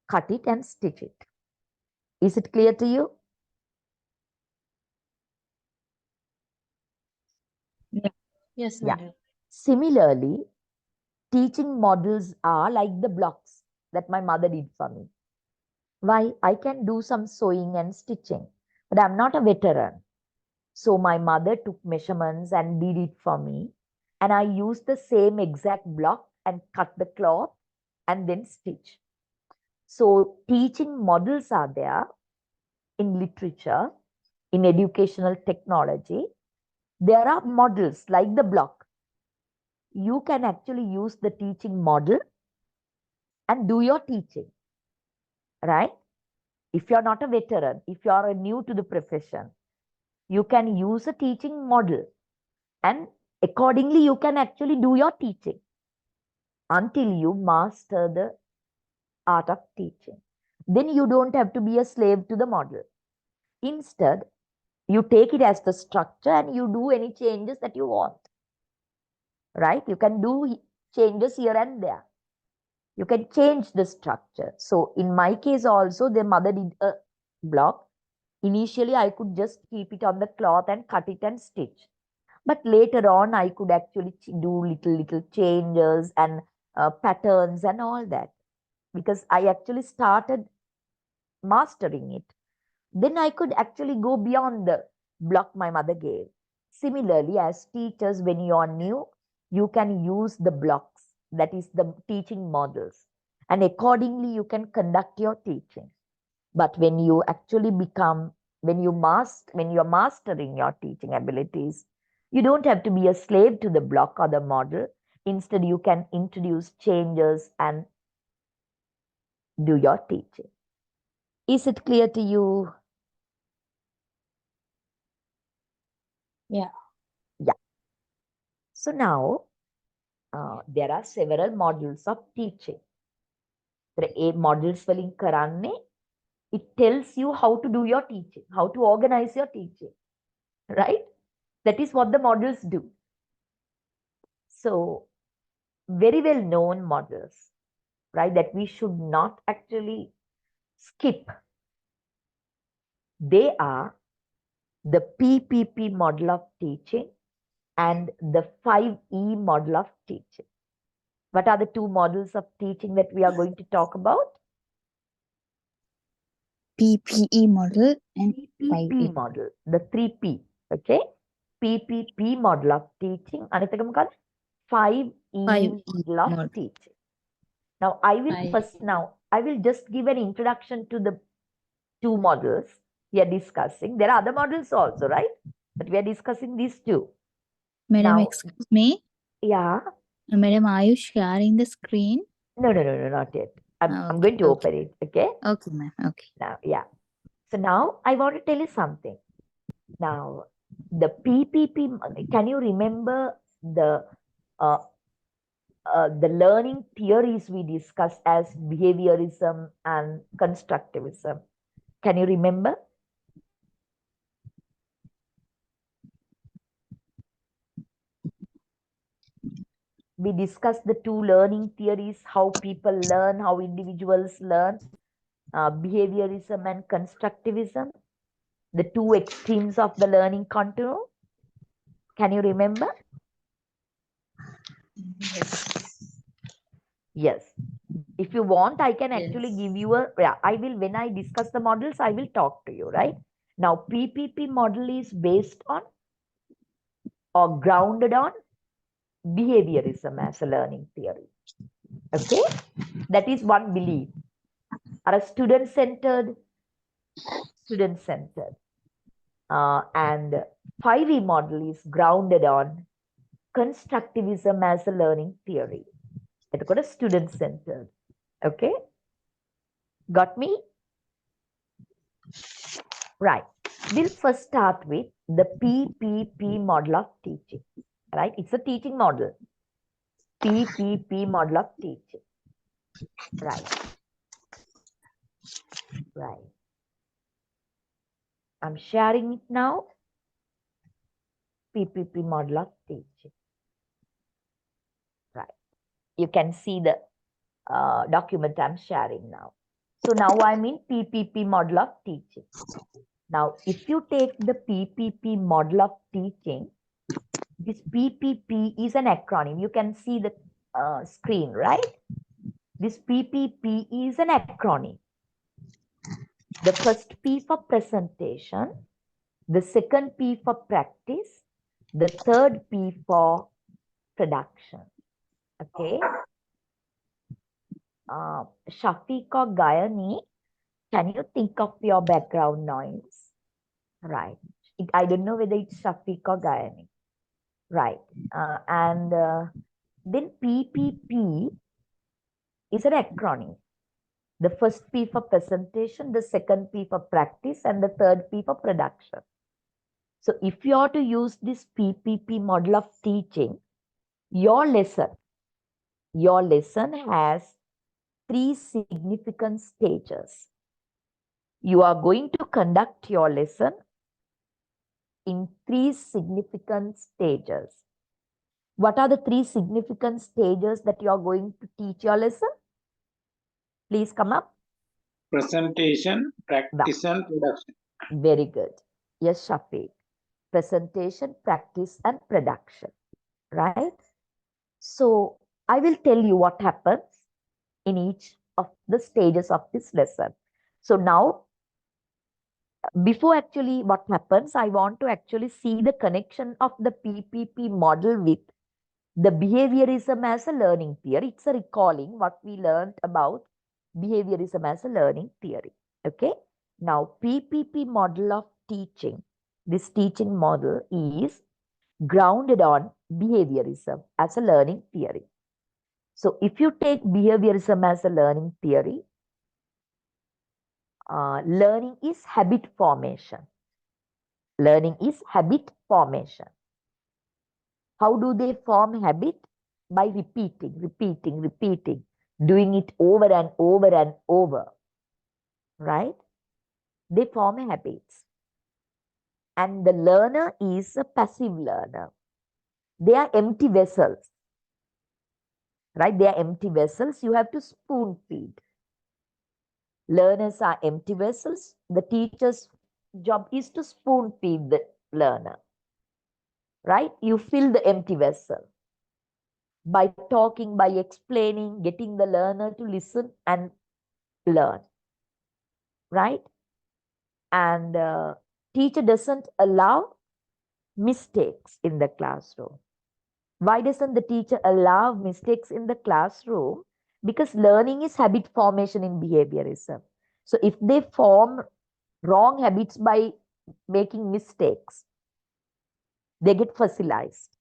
cut it and stitch it. Is it clear to you? Yes, Yeah. madam. Similarly, teaching models are like the blocks that my mother did for me. Why? I can do some sewing and stitching, but I'm not a veteran. So my mother took measurements and did it for me. And I used the same exact block and cut the cloth and then stitch. So teaching models are there in literature, in educational technology. There are models like the block. you can actually use the teaching model and do your teaching, right? If you're not a veteran, if you're new to the profession, you can use a teaching model and accordingly you can actually do your teaching until you master the art of teaching. Then you don't have to be a slave to the model. Instead, you take it as the structure and you do any changes that you want, right? You can do changes here and there. You can change the structure. So in my case also, the mother did a block. Initially, I could just keep it on the cloth and cut it and stitch. But later on, I could actually do little changes and patterns and all that, because I actually started mastering it. Then I could actually go beyond the block my mother gave. Similarly, as teachers, when you are new, you can use the blocks, that is the teaching models, and accordingly you can conduct your teaching. But when you actually become, when you're mastering your teaching abilities, you don't have to be a slave to the block or the model. Instead, you can introduce changes and do your teaching. Is it clear to you? Yeah. Yeah. So now, there are several models of teaching. A models වලින් කරන්නේ, it tells you how to do your teaching, how to organize your teaching, right? That is what the models do. So very well known models, right, that we should not actually skip. They are the PPP model of teaching and the 5E model of teaching. What are the two models of teaching that we are going to talk about? PPE model and PPP 5E. model, the 3P, okay? PPP model of teaching, අනිත් එක මොකක්ද? 5E 5E model of model. teaching. Now, I will 5E. I will just give an introduction to the two models we are discussing. There are other models also, right? But we are discussing these two. Madam, Now, excuse me. yeah. Madam, are you sharing the screen? No, not yet. I'm Okay, going to okay. open it, okay? Okay, ma'am. Okay. Now, yeah. So now I want to tell you something. Now, the PPP, can you remember the learning theories we discussed as behaviorism and constructivism? Can you remember? We discussed the two learning theories, how people learn, how individuals learn, behaviorism and constructivism, the two extremes of the learning continuum. Can you remember? Yes. If you want, I can actually Yes. give you I will, when I discuss the models, I will talk to you, right? Now, PPP model is based on or grounded on behaviorism as a learning theory. Okay? That is one belief. Are a student-centered. And 5E model is grounded on constructivism as a learning theory. It's student-centered. Okay? Got me? Right. We'll first start with the PPP model of teaching. Right? It's a teaching model. PPP model of teaching. Right. Right. I'm sharing it now. PPP model of teaching. Right. You can see the document I'm sharing now. So now I'm in PPP model of teaching. Now, if you take the PPP model of teaching, this PPP is an acronym. You can see the screen, right? This PPP is an acronym. The first P for presentation, the second P for practice, the third P for production. Okay. Shafiq or Gayani, can you think of your background noise? Right. I don't know whether it's Shafiq or Gayani. Right. And Then PPP is an acronym. The first P for presentation, the second P for practice, and the third P for production. So if you are to use this PPP model of teaching, your lesson has 3 significant stages. You are going to conduct your lesson in 3 significant stages. What are the 3 significant stages that you are going to teach your lesson? Please come up. Presentation, practice, and production. Very good. Yes, Shafiq. Presentation, practice, and production. Right? So I will tell you what happens in each of the stages of this lesson. So now, before actually what happens, I want to actually see the connection of the PPP model with the behaviorism as a learning theory. It's a recalling what we learned about behaviorism as a learning theory. Okay. Now, PPP model of teaching, this teaching model is grounded on behaviorism as a learning theory. So if you take behaviorism as a learning theory, learning is habit formation. Learning is habit formation. How do they form habit? By repeating, doing it over and over and over, right? They form habits. And the learner is a passive learner. They are empty vessels, right? They are empty vessels. You have to spoon feed. Learners are empty vessels. The teacher's job is to spoon feed the learner, right? You fill the empty vessel by talking, by explaining, getting the learner to listen and learn, right? And teacher doesn't allow mistakes in the classroom. Why doesn't the teacher allow mistakes in the classroom? Because learning is habit formation in behaviorism. So if they form wrong habits by making mistakes, they get fossilized.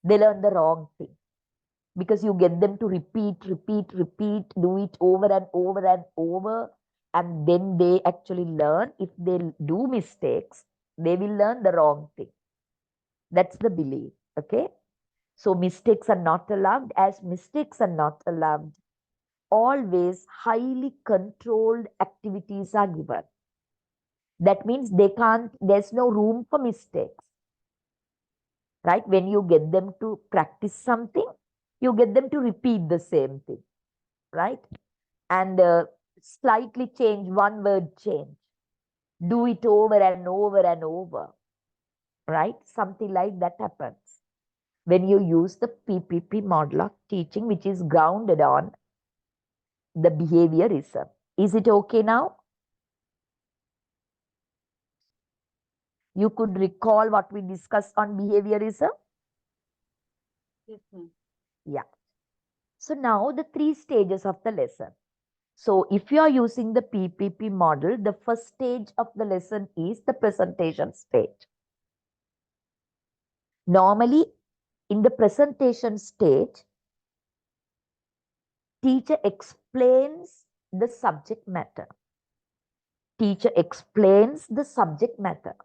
They learn the wrong thing. Because you get them to repeat, do it over and over and over. And then they actually learn. If they do mistakes, they will learn the wrong thing. That's the belief. Okay. So mistakes are not allowed. As mistakes are not allowed, always highly controlled activities are given. That means there's no room for mistakes. Right? When you get them to practice something, you get them to repeat the same thing. Right? And slightly change, one word change. Do it over and over and over. Right? Something like that happens when you use the PPP model of teaching, which is grounded on the behaviorism. Is it okay now? You could recall what we discussed on behaviorism? Yes, ma'am. Yeah. So now the 3 stages of the lesson. So if you are using the PPP model, the first stage of the lesson is the presentation stage. Normally, in the presentation stage, teacher explains the subject matter. Teacher explains the subject matter.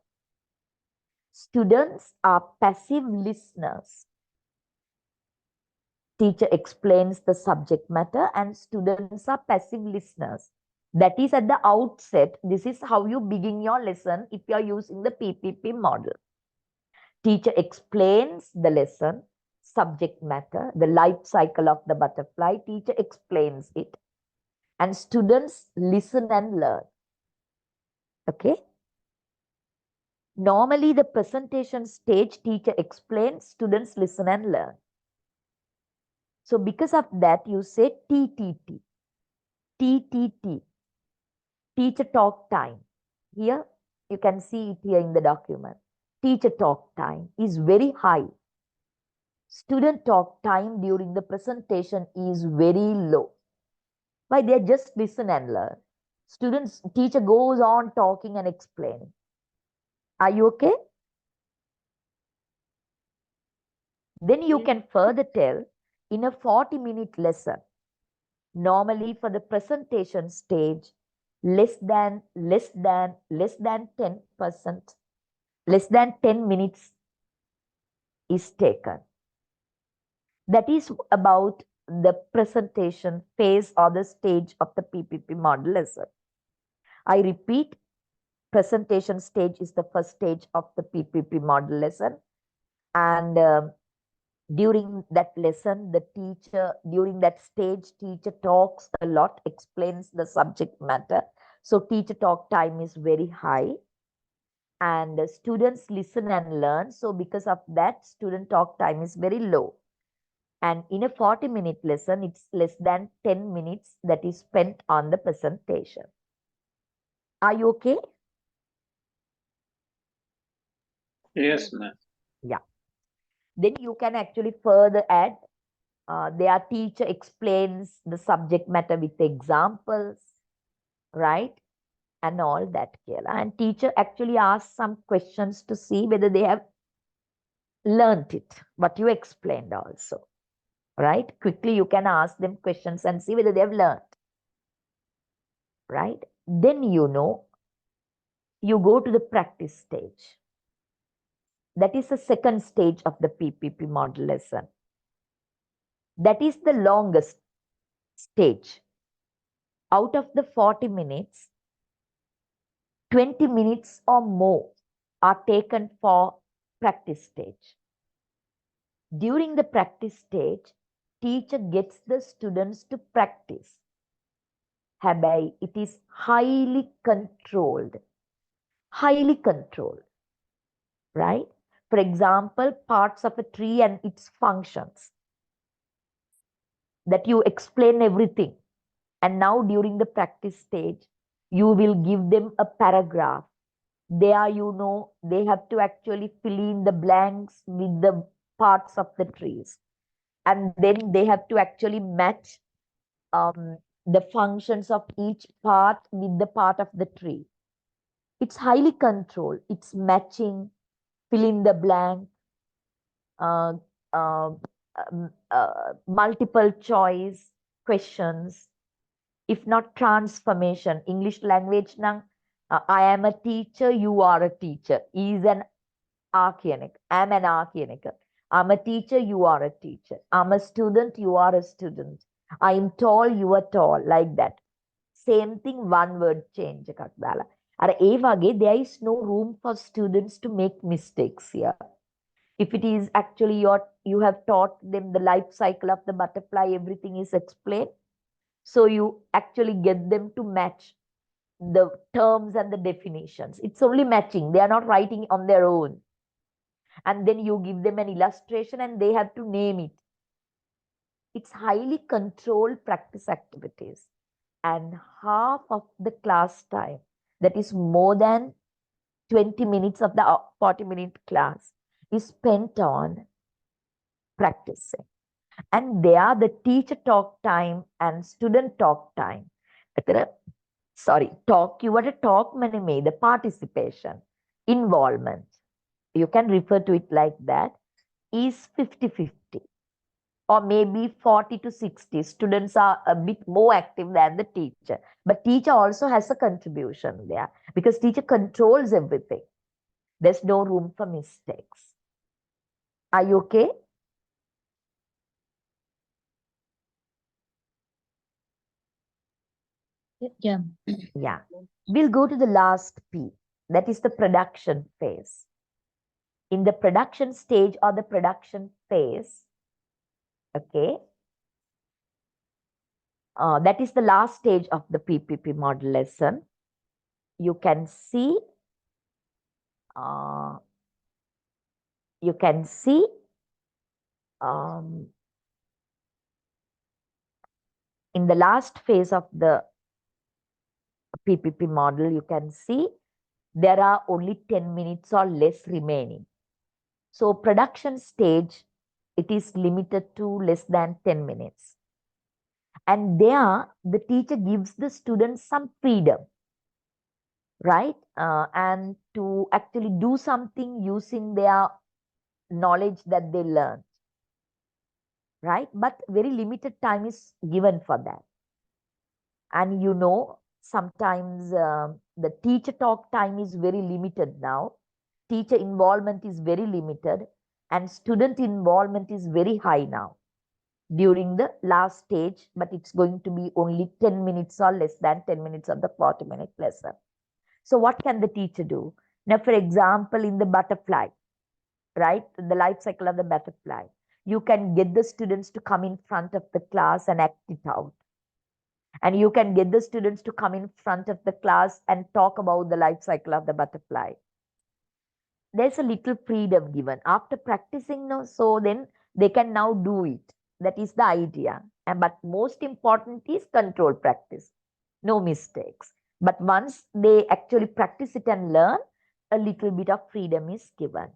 Students are passive listeners. Teacher explains the subject matter and students are passive listeners. That is at the outset. This is how you begin your lesson if you are using the PPP model. Teacher explains the lesson, subject matter, the life cycle of the butterfly. Teacher explains it. And students listen and learn. Okay? Normally, the presentation stage, teacher explains, students listen and learn. So because of that, you say TTT. TTT. Teacher talk time. Here, you can see it here in the document. Teacher talk time is very high. Student talk time during the presentation is very low. Why? They just listen and learn. Teacher goes on talking and explaining. Are you okay? Then you can further tell in a 40-minute lesson, normally for the presentation stage, less than 10%, less than 10 minutes is taken. That is about the presentation phase or the stage of the PPP model lesson. I repeat, presentation stage is the first stage of the PPP model lesson. And during that lesson, during that stage, teacher talks a lot, explains the subject matter. So teacher talk time is very high. And students listen and learn. So because of that, student talk time is very low. And in a 40-minute lesson, it's less than 10 minutes that is spent on the presentation. Are you okay? Yes, ma'am. Yeah. Then you can actually further add, their teacher explains the subject matter with examples, right? And all that, Kayla. And teacher actually asks some questions to see whether they have learned it, what you explained also, right? Quickly you can ask them questions and see whether they have learned, right? Then you go to the practice stage. That is the second stage of the PPP model lesson. That is the longest stage. Out of the 40 minutes, 20 minutes or more are taken for practice stage. During the practice stage, teacher gets the students to practice. It is highly controlled, right? For example, parts of a tree and its functions, that you explain everything. And now during the practice stage, you will give them a paragraph. There, they have to actually fill in the blanks with the parts of the trees. And then they have to actually match the functions of each part with the part of the tree. It's highly controlled. It's matching, fill in the blank, uh, uh, multiple choice questions, if not transformation. English language nang, I am a teacher, you are a teacher. Is an archaic. I'm an archaic. I'm a teacher, you are a teacher. I'm a student, you are a student. I'm tall, you are tall. Like that. Same thing, one word change. There is no room for students to make mistakes here. If it is actually you have taught them the life cycle of the butterfly, everything is explained. So you actually get them to match the terms and the definitions. It's only matching. They are not writing on their own. And then you give them an illustration and they have to name it. It's highly controlled practice activities. And half of the class time, that is more than 20 minutes of the 40-minute class, is spent on practicing. And there the teacher talk time and student talk time. Talk, the participation, involvement, you can refer to it like that, is 50-50. Or maybe 40 to 60. Students are a bit more active than the teacher. But teacher also has a contribution there because teacher controls everything. There's no room for mistakes. Are you okay? Yeah. Yeah. We'll go to the last P. That is the production phase. In the production stage or the production phase, okay, that is the last stage of the PPP model lesson. You can see, in the last phase of the PPP model, you can see there are only 10 minutes or less remaining. So production stage, it is limited to less than 10 minutes. And there, the teacher gives the students some freedom, right? And to actually do something using their knowledge that they learned, right? But very limited time is given for that. And sometimes the teacher talk time is very limited now. Teacher involvement is very limited, and student involvement is very high now during the last stage, but it's going to be only 10 minutes or less than 10 minutes of the 40-minute lesson. So what can the teacher do? Now, for example, in the butterfly, right, the life cycle of the butterfly, you can get the students to come in front of the class and act it out. And you can get the students to come in front of the class and talk about the life cycle of the butterfly. There's a little freedom given after practicing now, so then they can now do it. That is the idea. But most important is control practice, no mistakes. But once they actually practice it and learn, a little bit of freedom is given.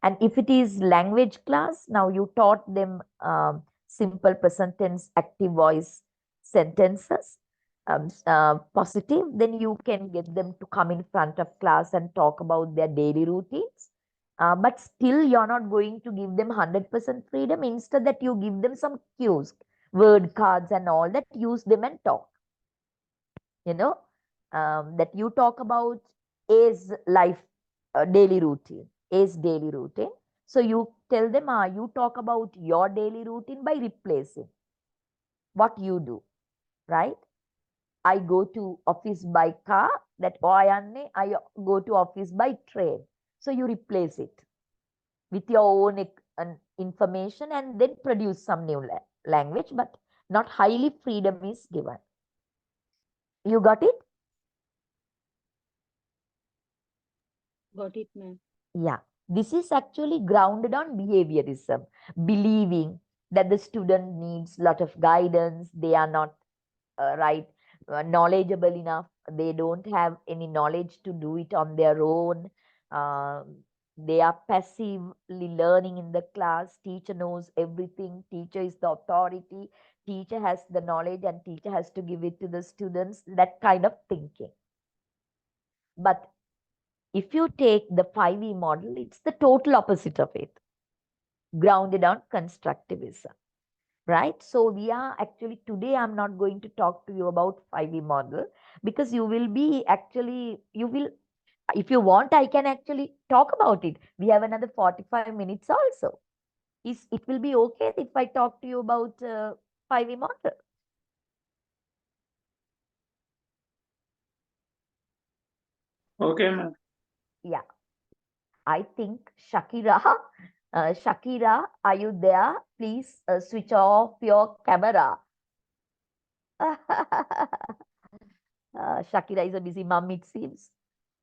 And if it is language class, now you taught them simple present tense, active voice sentences, positive, then you can get them to come in front of class and talk about their daily routines. But still, you're not going to give them 100% freedom. Instead, that you give them some cues, word cards and all that, use them and talk. That you talk about is life, daily routine, is daily routine. So you tell them, you talk about your daily routine by replacing what you do, right? I go to office by car, that I go to office by train. So you replace it with your own information and then produce some new language, but not highly freedom is given. You got it? Got it, ma'am. Yeah. This is actually grounded on behaviorism, believing that the student needs a lot of guidance. They are not knowledgeable enough. They don't have any knowledge to do it on their own. They are passively learning in the class. Teacher knows everything. Teacher is the authority. Teacher has the knowledge and teacher has to give it to the students. That kind of thinking. But if you take the 5E model, it's the total opposite of it, grounded on constructivism. Right? So we are actually, today I'm not going to talk to you about 5E model, because you will be actually, if you want, I can actually talk about it. We have another 45 minutes also. It will be okay if I talk to you about 5E model? Okay, ma'am. Yeah. I think Shakira, are you there? Please switch off your camera. Shakira is a busy mom, it seems.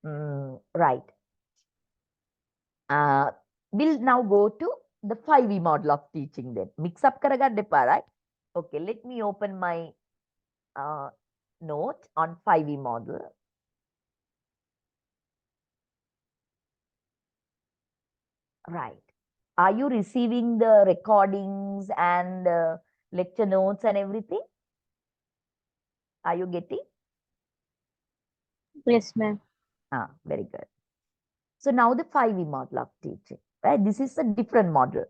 Right. We'll now go to the 5E model of teaching then. Mix up karagadde pa, right? Okay, let me open my note on 5E model. Right. Are you receiving the recordings and lecture notes and everything? Are you getting? Yes, ma'am. Very good. So now the 5E model of teaching, right? This is a different model,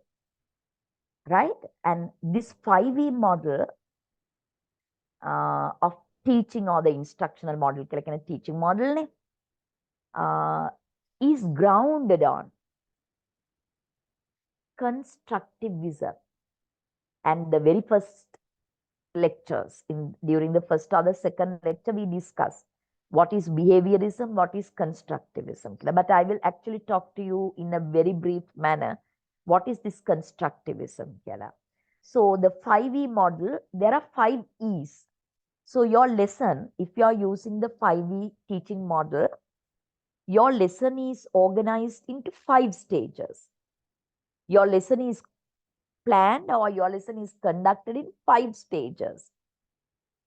right? And this 5E model of teaching, or the instructional model, like a teaching model, is grounded on constructivism. And the very first lectures, during the first or the second lecture, we discuss what is behaviorism, what is constructivism. But I will actually talk to you in a very brief manner. What is this constructivism? So the 5E model, there are 5 E's. So your lesson, if you are using the 5E teaching model, your lesson is organized into 5 stages. Your lesson is planned, or your lesson is conducted in 5 stages.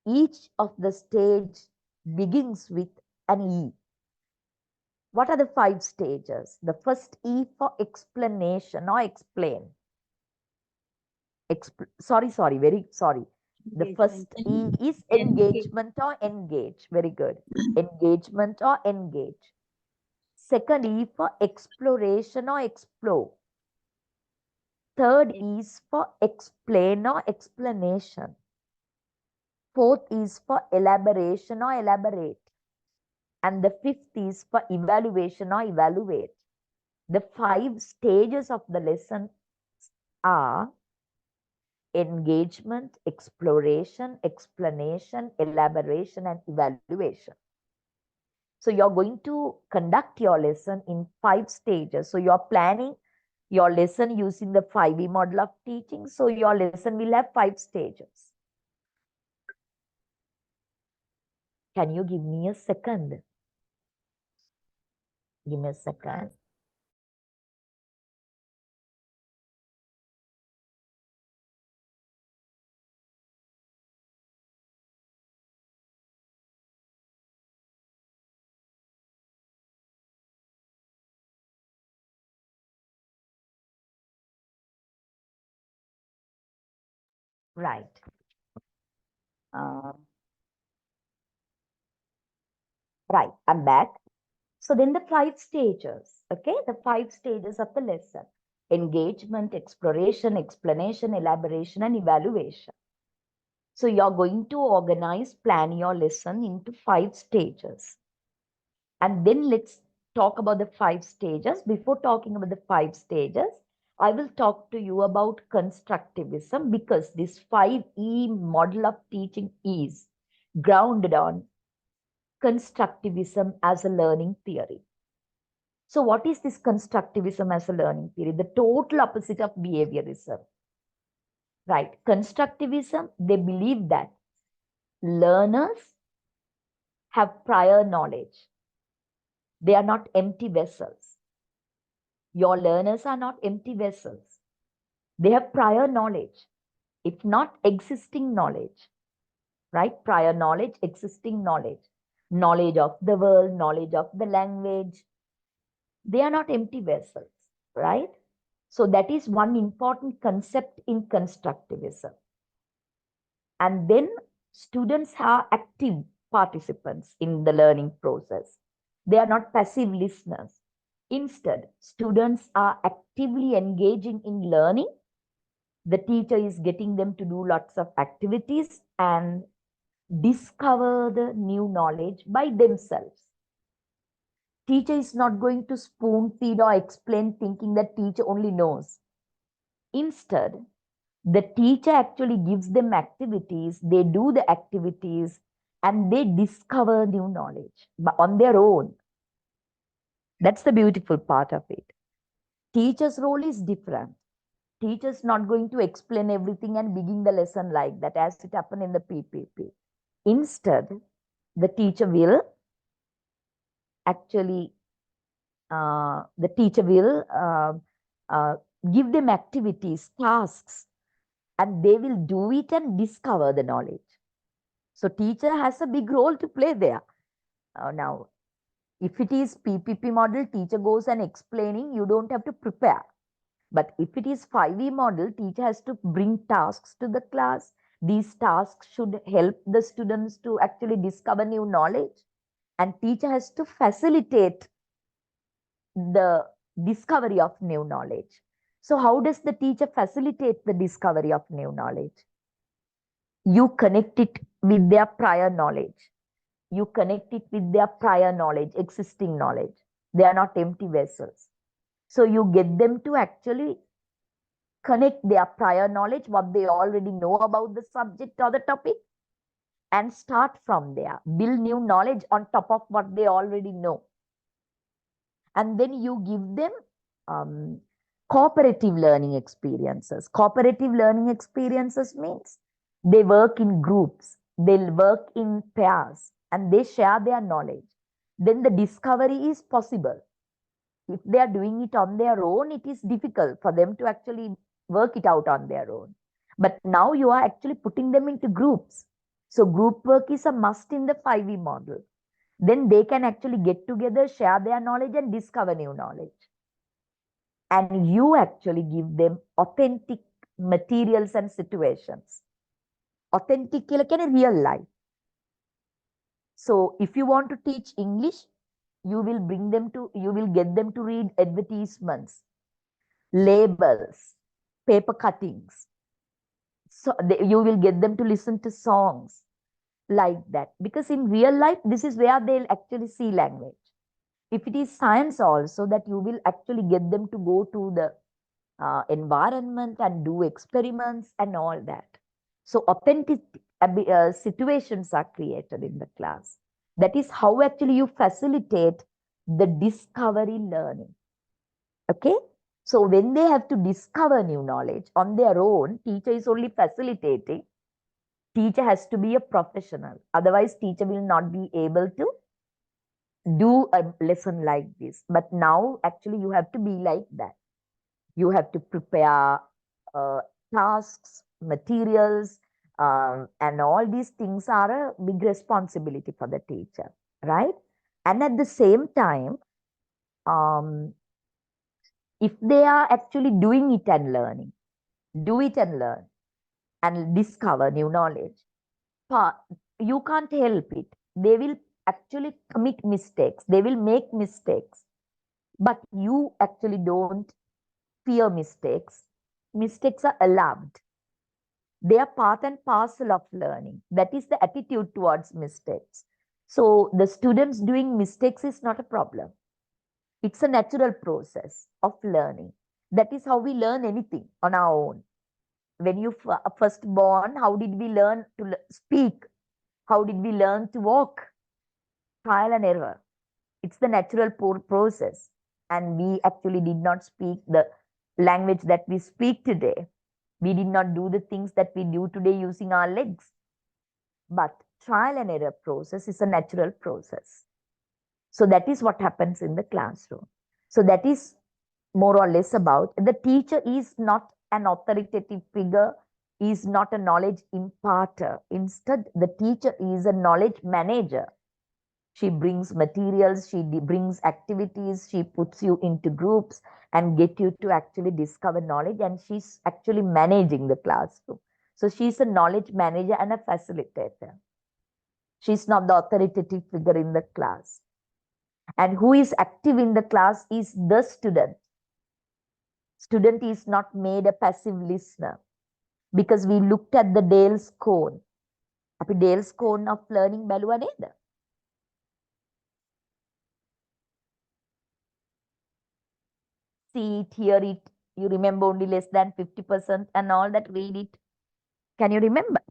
Each of the stage begins with an E. What are the 5 stages? The first E for explanation or explain. Very sorry. The first E is engagement or engage. Very good. Engagement or engage. Second E for exploration or explore. Third is for explain or explanation. Fourth is for elaboration or elaborate. And the fifth is for evaluation or evaluate. The 5 stages of the lesson are engagement, exploration, explanation, elaboration, and evaluation. So you're going to conduct your lesson in 5 stages. So you're planning your lesson using the 5E model of teaching. So your lesson will have 5 stages. Can you give me a second? Give me a second. Right. Right, I'm back. So then the 5 stages, okay? The 5 stages of the lesson: engagement, exploration, explanation, elaboration, and evaluation. So you're going to organize, plan your lesson into 5 stages. And then let's talk about the 5 stages. Before talking about the 5 stages, I will talk to you about constructivism, because this 5E model of teaching is grounded on constructivism as a learning theory. So what is this constructivism as a learning theory? The total opposite of behaviorism. Right. Constructivism, they believe that learners have prior knowledge. They are not empty vessels. Your learners are not empty vessels. They have prior knowledge, if not existing knowledge. Right? Prior knowledge, existing knowledge. Knowledge of the world, knowledge of the language. They are not empty vessels, right? So that is one important concept in constructivism. And then students are active participants in the learning process. They are not passive listeners. Instead, students are actively engaging in learning. The teacher is getting them to do lots of activities and discover the new knowledge by themselves. Teacher is not going to spoon feed or explain thinking that teacher only knows. Instead, the teacher actually gives them activities, they do the activities, and they discover new knowledge on their own. That's the beautiful part of it. Teacher's role is different. Teacher's not going to explain everything and begin the lesson like that, as it happened in the PPP. Instead, the teacher will actually give them activities, tasks, and they will do it and discover the knowledge. So teacher has a big role to play there. Now, if it is PPP model, teacher goes and explaining, you don't have to prepare. But if it is 5E model, teacher has to bring tasks to the class. These tasks should help the students to actually discover new knowledge. And teacher has to facilitate the discovery of new knowledge. So how does the teacher facilitate the discovery of new knowledge? You connect it with their prior knowledge. You connect it with their prior knowledge, existing knowledge. They are not empty vessels. So you get them to actually connect their prior knowledge, what they already know about the subject or the topic, and start from there. Build new knowledge on top of what they already know. And then you give them cooperative learning experiences. Cooperative learning experiences means they work in groups, they'll work in pairs, and they share their knowledge. Then the discovery is possible. If they are doing it on their own, it is difficult for them to actually work it out on their own. But now you are actually putting them into groups. So group work is a must in the 5E model. Then they can actually get together, share their knowledge, and discover new knowledge. And you actually give them authentic materials and situations. Authentic like in a real life. So if you want to teach English, you will get them to read advertisements, labels, paper cuttings. So you will get them to listen to songs like that, because in real life, this is where they'll actually see language. If it is science also, that you will actually get them to go to the environment and do experiments and all that. So authentic situations are created in the class. That is how actually you facilitate the discovery learning. Okay. So when they have to discover new knowledge on their own, teacher is only facilitating. Teacher has to be a professional. Otherwise, teacher will not be able to do a lesson like this. But now actually you have to be like that. You have to prepare tasks, materials, and all these things are a big responsibility for the teacher, right? And at the same time, if they are actually doing it and learning, do it and learn and discover new knowledge, you can't help it. They will actually commit mistakes. They will make mistakes. But you actually don't fear mistakes. Mistakes are allowed. They are part and parcel of learning. That is the attitude towards mistakes. So the students doing mistakes is not a problem. It's a natural process of learning. That is how we learn anything on our own. When you first born, how did we learn to speak? How did we learn to walk? Trial and error. It's the natural process. And we actually did not speak the language that we speak today. We did not do the things that we do today using our legs. But trial and error process is a natural process. So that is what happens in the classroom. So that is more or less about the teacher is not an authoritative figure, is not a knowledge imparter. Instead, the teacher is a knowledge manager. She brings materials, she brings activities, she puts you into groups and get you to actually discover knowledge, and she's actually managing the classroom. So she's a knowledge manager and a facilitator. She's not the authoritative figure in the class. And who is active in the class is the student. Student is not made a passive listener, because we looked at the Dale's cone. අපි Dale's cone of learning බැලුවා නේද? See it, hear it, you remember only less than 50% and all that, read it. Can you remember?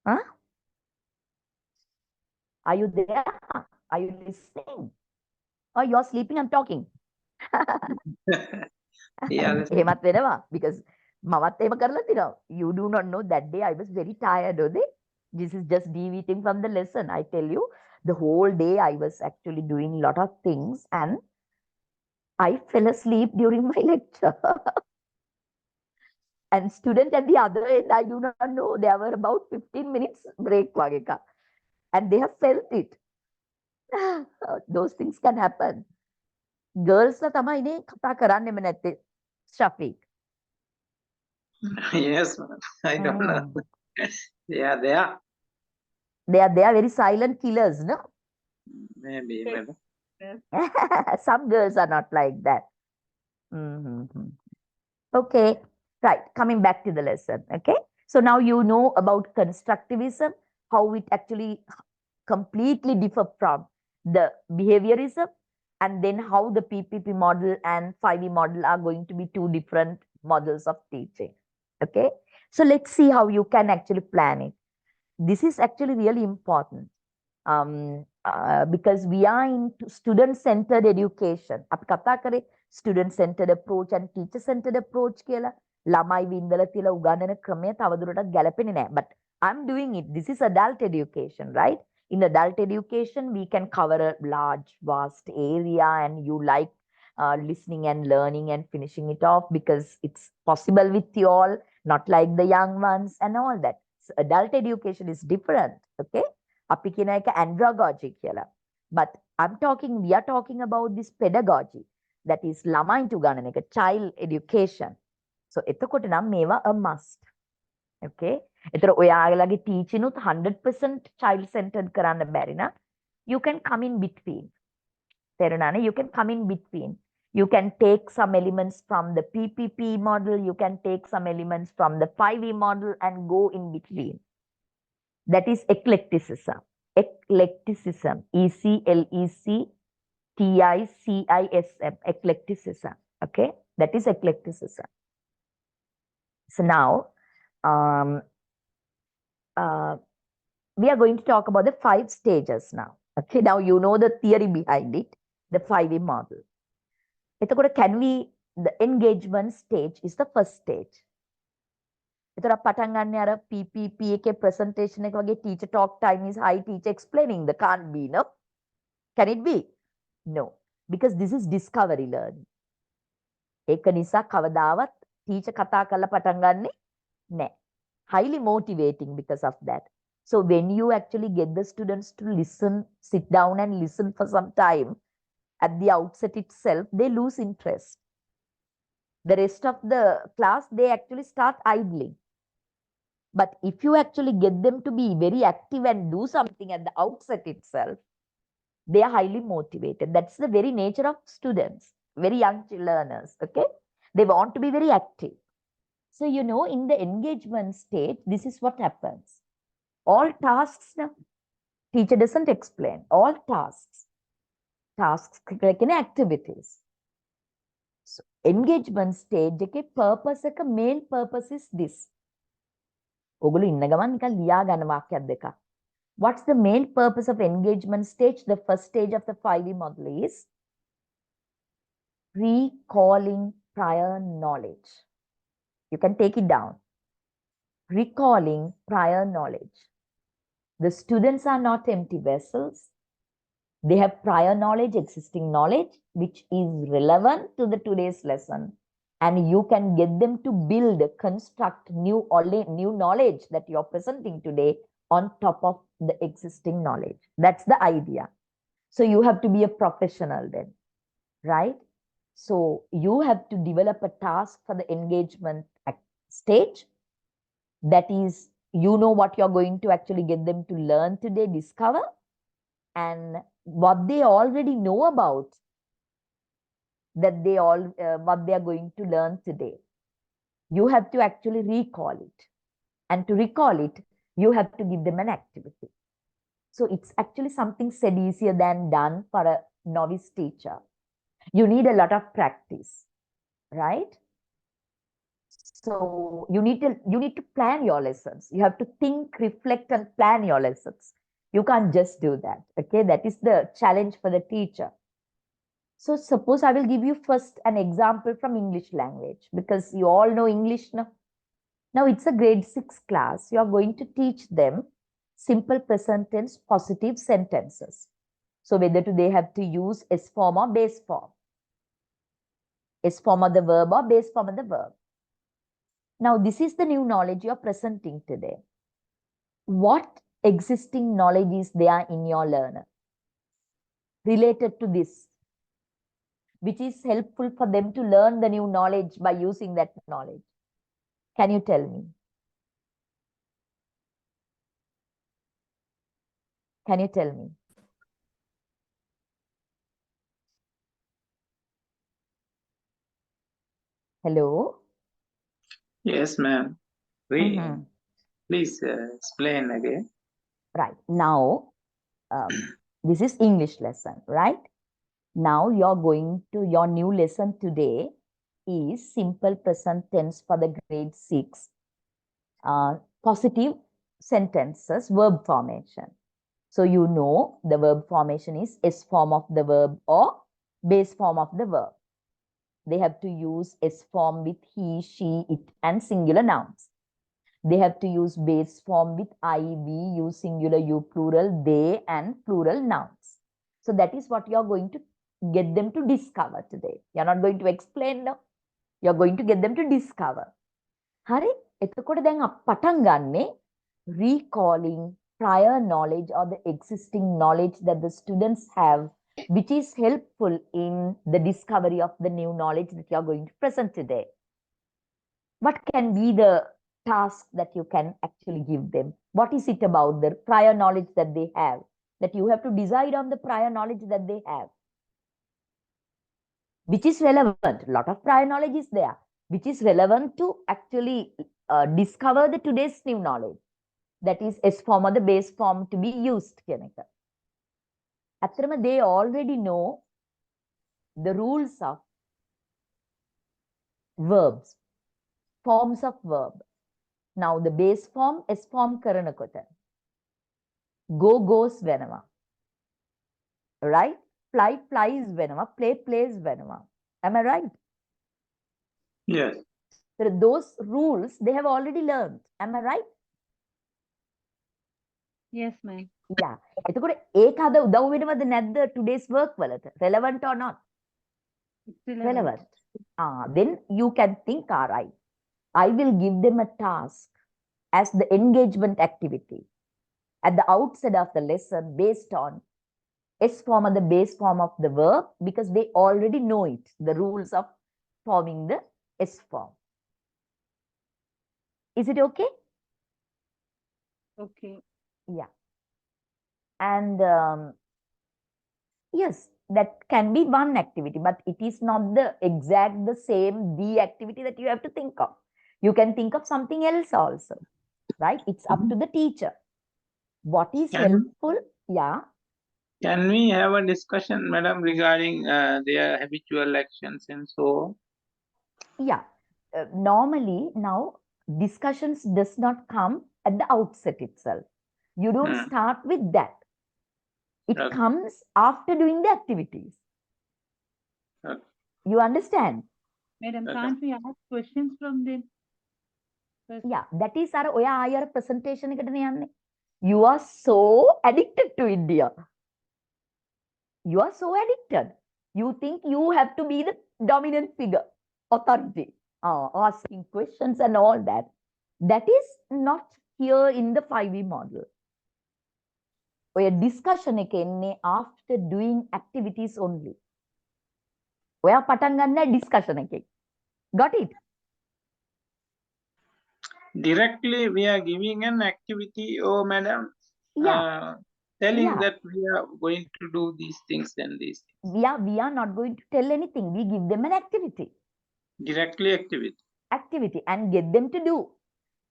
Huh? Are you there? Are you listening? Or you're sleeping, I'm talking. Yeah, that's එහෙමත් වෙනවා, because මමත් එහෙම කරලා තිනවා. You do not know that day I was very tired, okay? This is just deviating from the lesson. I tell you, the whole day I was actually doing a lot of things and I fell asleep during my lecture. And student at the other end, I do not know, there were about 15 minutes break වගේ එකක්. And they have felt it. Those things can happen. Girls ලා තමයි නේ කතා කරන්නෙම නැත්තේ, Shafiq. yes, ma'am. I don't know. Yeah, they are. They are very silent killers, no? Maybe, maybe. Some girls are not like that. Okay, right. Coming back to the lesson. Okay, so now you know about constructivism, how it actually completely differ from the behaviorism, and then how the PPP model and 5E model are going to be two different models of teaching. Okay, so let's see how you can actually plan it. This is actually really important. Because we are into student-centered education. අපි කතා කරේ student-centered approach and teacher-centered approach කියලා. ළමයි වින්දලා තියලා උගන්වන ක්‍රමය තවදුරටත් ගැලපෙන්නේ නැහැ. But I'm doing it. This is adult education, right? In adult education, we can cover a large, vast area, and you like listening and learning and finishing it off because it's possible with you all, not like the young ones and all that. So adult education is different, okay? අපි කියන එක andragogy කියලා. But we are talking about this pedagogy, that is ළමයින්ට උගන්වන එක, child education. So එතකොට නම් මේවා a must. Okay? එතකොට ඔයාලගේ teaching උත් 100% child centered කරන්න බැරි නම් you can come in between. Terunane, you can come in between. You can take some elements from the PPP model, you can take some elements from the 5E model and go in between. That is eclecticism. Eclecticism, ECLECTICISM, eclecticism. Okay, that is eclecticism. So now, we are going to talk about the 5 stages now. Okay, now you know the theory behind it, the 5E model. Can we, the engagement stage is the first stage. පටන් ගන්න අර PPP එකේ presentation එක වගේ teacher talk time is high, teacher explaining the can't be, no? Can it be? No, because this is discovery learning. ඒක නිසා කවදාවත් teacher කතා කරලා පටන් ගන්නෙ නැහැ. Highly motivating because of that. So when you actually get the students to listen, sit down and listen for some time, at the outset itself, they lose interest. The rest of the class, they actually start idling. But if you actually get them to be very active and do something at the outset itself, they are highly motivated. That's the very nature of students, very young learners, okay? They want to be very active. So, you know, in the engagement stage, this is what happens. All tasks, now, teacher doesn't explain, all tasks like in activities. So, engagement stage, okay, purpose, like a main purpose is this. What's the main purpose of engagement stage? The first stage of the 5E model is recalling prior knowledge. You can take it down. Recalling prior knowledge. The students are not empty vessels. They have prior knowledge, existing knowledge, which is relevant to the today's lesson. And you can get them to build, construct new knowledge that you're presenting today on top of the existing knowledge. That's the idea. So you have to be a professional then, right? So you have to develop a task for the engagement stage. That is, you know what you're going to actually get them to learn today, discover, and what they already know about that what they are going to learn today. You have to actually recall it. And to recall it, you have to give them an activity. So it's actually something said easier than done for a novice teacher. You need a lot of practice, right? So you need to plan your lessons. You have to think, reflect, and plan your lessons. You can't just do that. Okay, that is the challenge for the teacher. So suppose I will give you first an example from English language, because you all know English now. Now it's a grade 6 class. You are going to teach them simple present tense positive sentences. So whether they have to use S form or base form. S form of the verb or base form of the verb. Now this is the new knowledge you are presenting today. What existing knowledge is there in your learner related to this, which is helpful for them to learn the new knowledge by using that knowledge? Can you tell me? Can you tell me? Hello? Yes, ma'am. Please explain again. Right. Now, this is English lesson, right? Now you're going to, your new lesson today is simple present tense for the grade 6. Positive sentences, verb formation. So you know the verb formation is S form of the verb or base form of the verb. They have to use S form with he, she, it, and singular nouns. They have to use base form with I, we, you singular, you plural, they, and plural nouns. So that is what you're going to get them to discover today. You're not going to explain now. You're going to get them to discover. Hari, එතකොට දැන් පටන් ගන්නේ recalling prior knowledge or the existing knowledge that the students have, which is helpful in the discovery of the new knowledge that you are going to present today. What can be the task that you can actually give them? What is it about the prior knowledge that they have, that you have to decide on the prior knowledge that they have? which is relevant. A lot of prior knowledge is there, which is relevant to actually discover the today's new knowledge. That is S form or the base form to be used. They already know the rules of verbs, forms of verb. Now the base form S form karanakota. Go goes venama. Right? Fly flies venama. Play plays venama. Am I right? Yes. Those rules they have already learned. Am I right? Yes, ma'am. Yeah. එතකොට ඒක අද උදව් වෙනවද නැද්ද today's work වලට? Relevant or not? It's relevant. Then you can think, all right, I will give them a task as the engagement activity at the outset of the lesson based on S form or the base form of the verb because they already know it, the rules of forming the S form. Is it okay? Okay. Yeah. And yes, that can be one activity, but it is not the exact the same the activity that you have to think of. You can think of something else also, right? It's up to the teacher. What is helpful? Yeah. Can we have a discussion, madam, regarding their habitual actions and so on? Yeah. Normally now discussions does not come at the outset itself. You don't start with that. It Okay. comes after doing the activities. Okay. You understand? Madam, Okay. can't we ask questions from them? First? Yeah, that is our ඔයා ආයෙ අර presentation එකටනේ යන්නේ. You are so addicted to India. You are so addicted. You think you have to be the dominant figure, authority, asking questions and all that. That is not here in the 5E model. ඔය discussion එක එන්නේ after doing activities only. ඔයා පටන් ගන්න discussion එකෙන්. Got it? Directly we are giving an activity, oh madam, Yeah. telling Yeah. that we are going to do these things and these things. We are not going to tell anything. We give them an activity. Directly activity. And get them to do.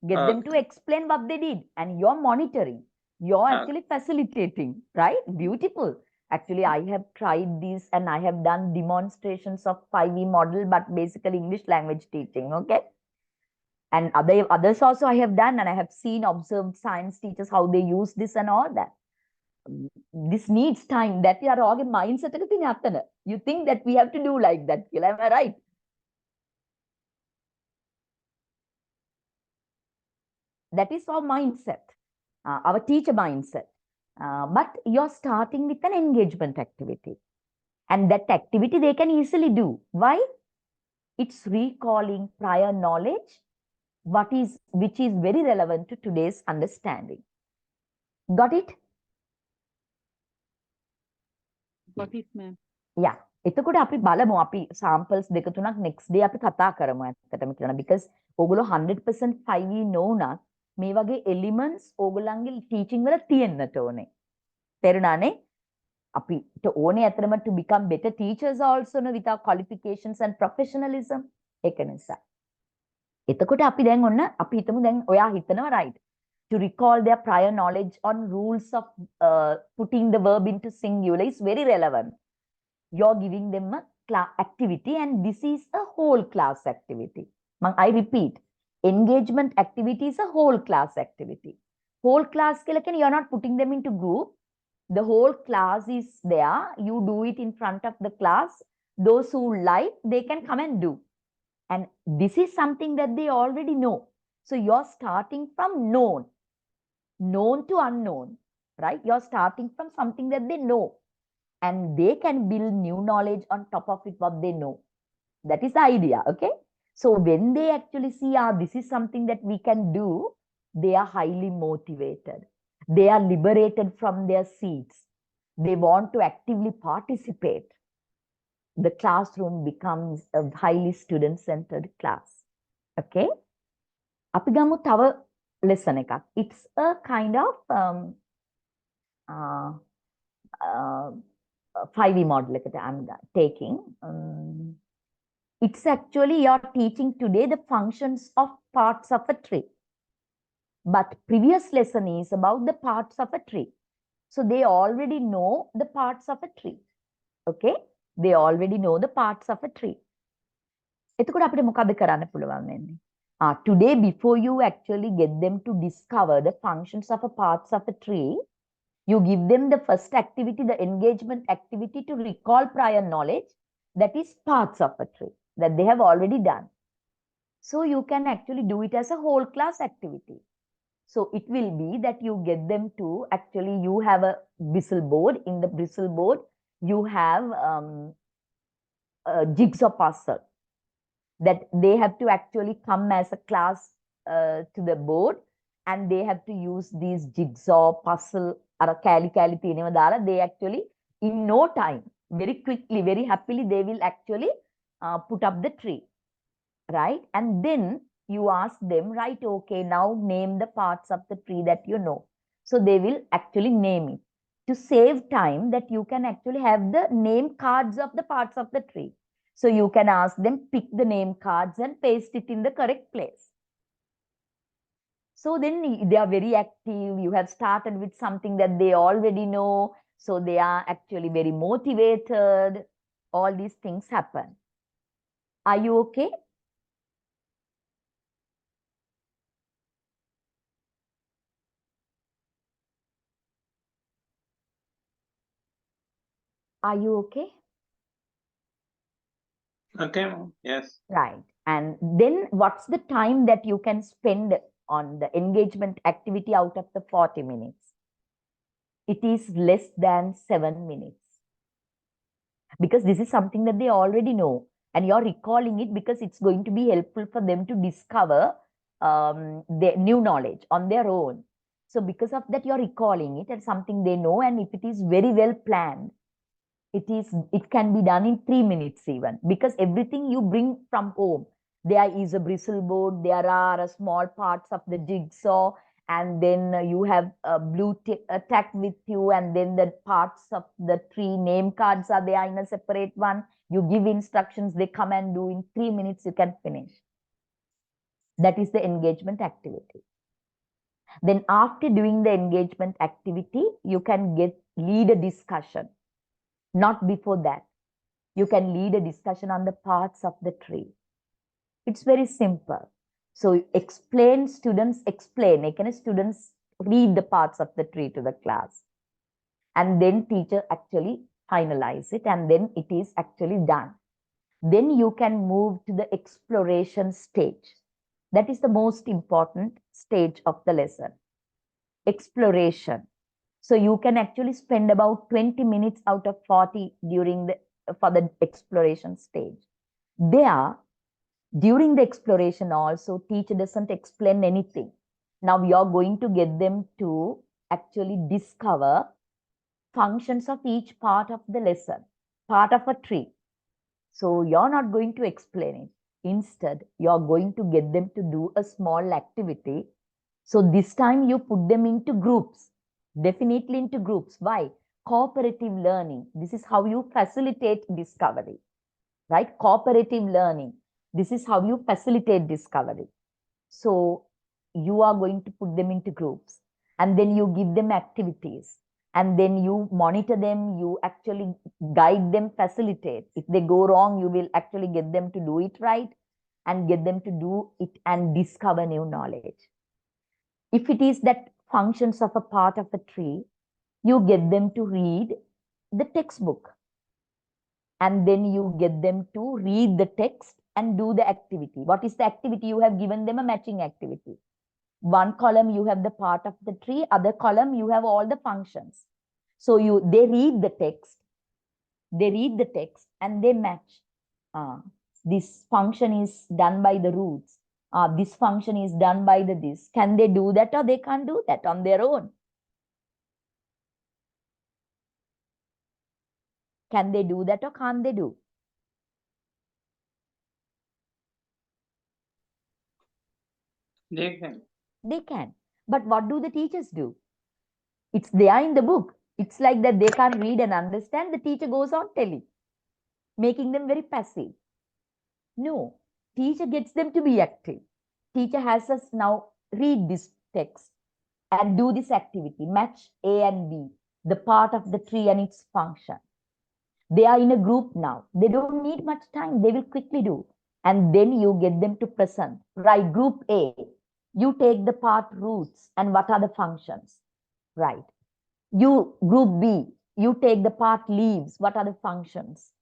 Get them to explain what they did. And you're monitoring. You're actually facilitating, right? Beautiful. Actually, I have tried this and I have done demonstrations of 5E model, but basically English language teaching, okay? And others also I have done, and I have seen, observed science teachers, how they use this and all that. This needs time. That is our mindset. You think that we have to do like that. Am I right? That is our mindset, our teacher mindset. But you're starting with an engagement activity. And that activity they can easily do. Why? It's recalling prior knowledge, which is very relevant to today's understanding. Got it? Got it, ma'am. Yeah. එතකොට අපි බලමු අපි samples දෙක තුනක් next day අපි කතා කරමු ඇත්තටම කියනවා because ඕගොල්ලෝ 100% 5E නොඋනත් මේ වගේ elements ඕගොල්ලන්ගේ teaching වල තියෙන්නට ඕනේ. තේරුණානේ? අපිට ඕනේ ඇත්තටම to become better teachers also no with our qualifications and professionalism. ඒක නිසා. එතකොට අපි දැන් ඔන්න අපි හිතමු දැන් ඔයා හිතනවා right to recall their prior knowledge on rules of putting the verb into singular is very relevant. You're giving them a activity, and this is a whole class activity. I repeat, engagement activity is a whole class activity. Whole class you're not putting them into group. The whole class is there. You do it in front of the class. Those who like, they can come and do. And this is something that they already know. So you're starting from known to unknown, right? You're starting from something that they know. And they can build new knowledge on top of it, what they know. That is the idea, okay? So when they actually see, this is something that we can do, they are highly motivated. They are liberated from their seats. They want to actively participate. The classroom becomes a highly student-centered class, okay? අපි ගමු තව lesson එකක්. It's a kind of 5E model I'm taking. It's actually you're teaching today the functions of parts of a tree. But previous lesson is about the parts of a tree. So they already know the parts of a tree. Okay? They already know the parts of a tree. එතකොට අපිට මොකද කරන්න පුළුවන් වෙන්නේ? Today, before you actually get them to discover the functions of a parts of a tree, you give them the first activity, the engagement activity, to recall prior knowledge that is parts of a tree that they have already done. So you can actually do it as a whole class activity. So it will be that you get them to actually, you have a bristle board. In the bristle board, you have a jigsaw puzzle that they have to actually come as a class to the board, and they have to use these jigsaw puzzle they actually in no time, very quickly, very happily, they will actually put up the tree, right? And then you ask them, right, okay, now name the parts of the tree that you know. So they will actually name it. To save time, that you can actually have the name cards of the parts of the tree. So you can ask them, pick the name cards and paste it in the correct place. So then they are very active. You have started with something that they already know. So they are actually very motivated. All these things happen. Are you okay? Are you okay? Okay, ma'am. Yes. Right. And then what's the time that you can spend on the engagement activity out of the 40 minutes? It is less than 7 minutes. Because this is something that they already know. And you're recalling it because it's going to be helpful for them to discover the new knowledge on their own. So because of that, you're recalling it as something they know. And if it is very well planned, it can be done in 3 minutes even, because everything you bring from home. There is a bristle board, there are small parts of the jigsaw, and then you have a blue tack with you, and then the parts of the tree name cards are there in a separate one. You give instructions, they come and do in 3 minutes, you can finish. That is the engagement activity. Then after doing the engagement activity, you can lead a discussion. Not before that. You can lead a discussion on the parts of the tree. It's very simple. So students explain. Students read the parts of the tree to the class. And then teacher actually finalize it, and then it is actually done. Then you can move to the exploration stage. That is the most important stage of the lesson. Exploration. So you can actually spend about 20 minutes out of 40 for the exploration stage. During the exploration also, teacher doesn't explain anything. Now you're going to get them to actually discover functions of each part of the lesson, part of a tree. So you're not going to explain it. Instead, you're going to get them to do a small activity. So this time you put them into groups, definitely into groups. Why? Cooperative learning. This is how you facilitate discovery, right? Cooperative learning. This is how you facilitate discovery. So you are going to put them into groups, and then you give them activities, and then you monitor them, you actually guide them, facilitate. If they go wrong, you will actually get them to do it right and get them to do it and discover new knowledge. If it is that functions of a part of a tree, you get them to read the textbook, and then you get them to read the text and do the activity. What is the activity? You have given them a matching activity. One column you have the part of the tree, other column you have all the functions. So they read the text, and they match. This function is done by the roots. This function is done by this. Can they do that, or they can't do that on their own? Can they do that, or can't they do? They can. They can. But what do the teachers do? It's there in the book. It's like that they can't read and understand. The teacher goes on telling, making them very passive. No, teacher gets them to be active. Teacher has us now read this text and do this activity, match A and B, the part of the tree and its function. They are in a group now. They don't need much time. They will quickly do. And then you get them to present. Right, group A, you take the part roots and what are the functions. Right. You, group B, you take the part leaves. What are the functions?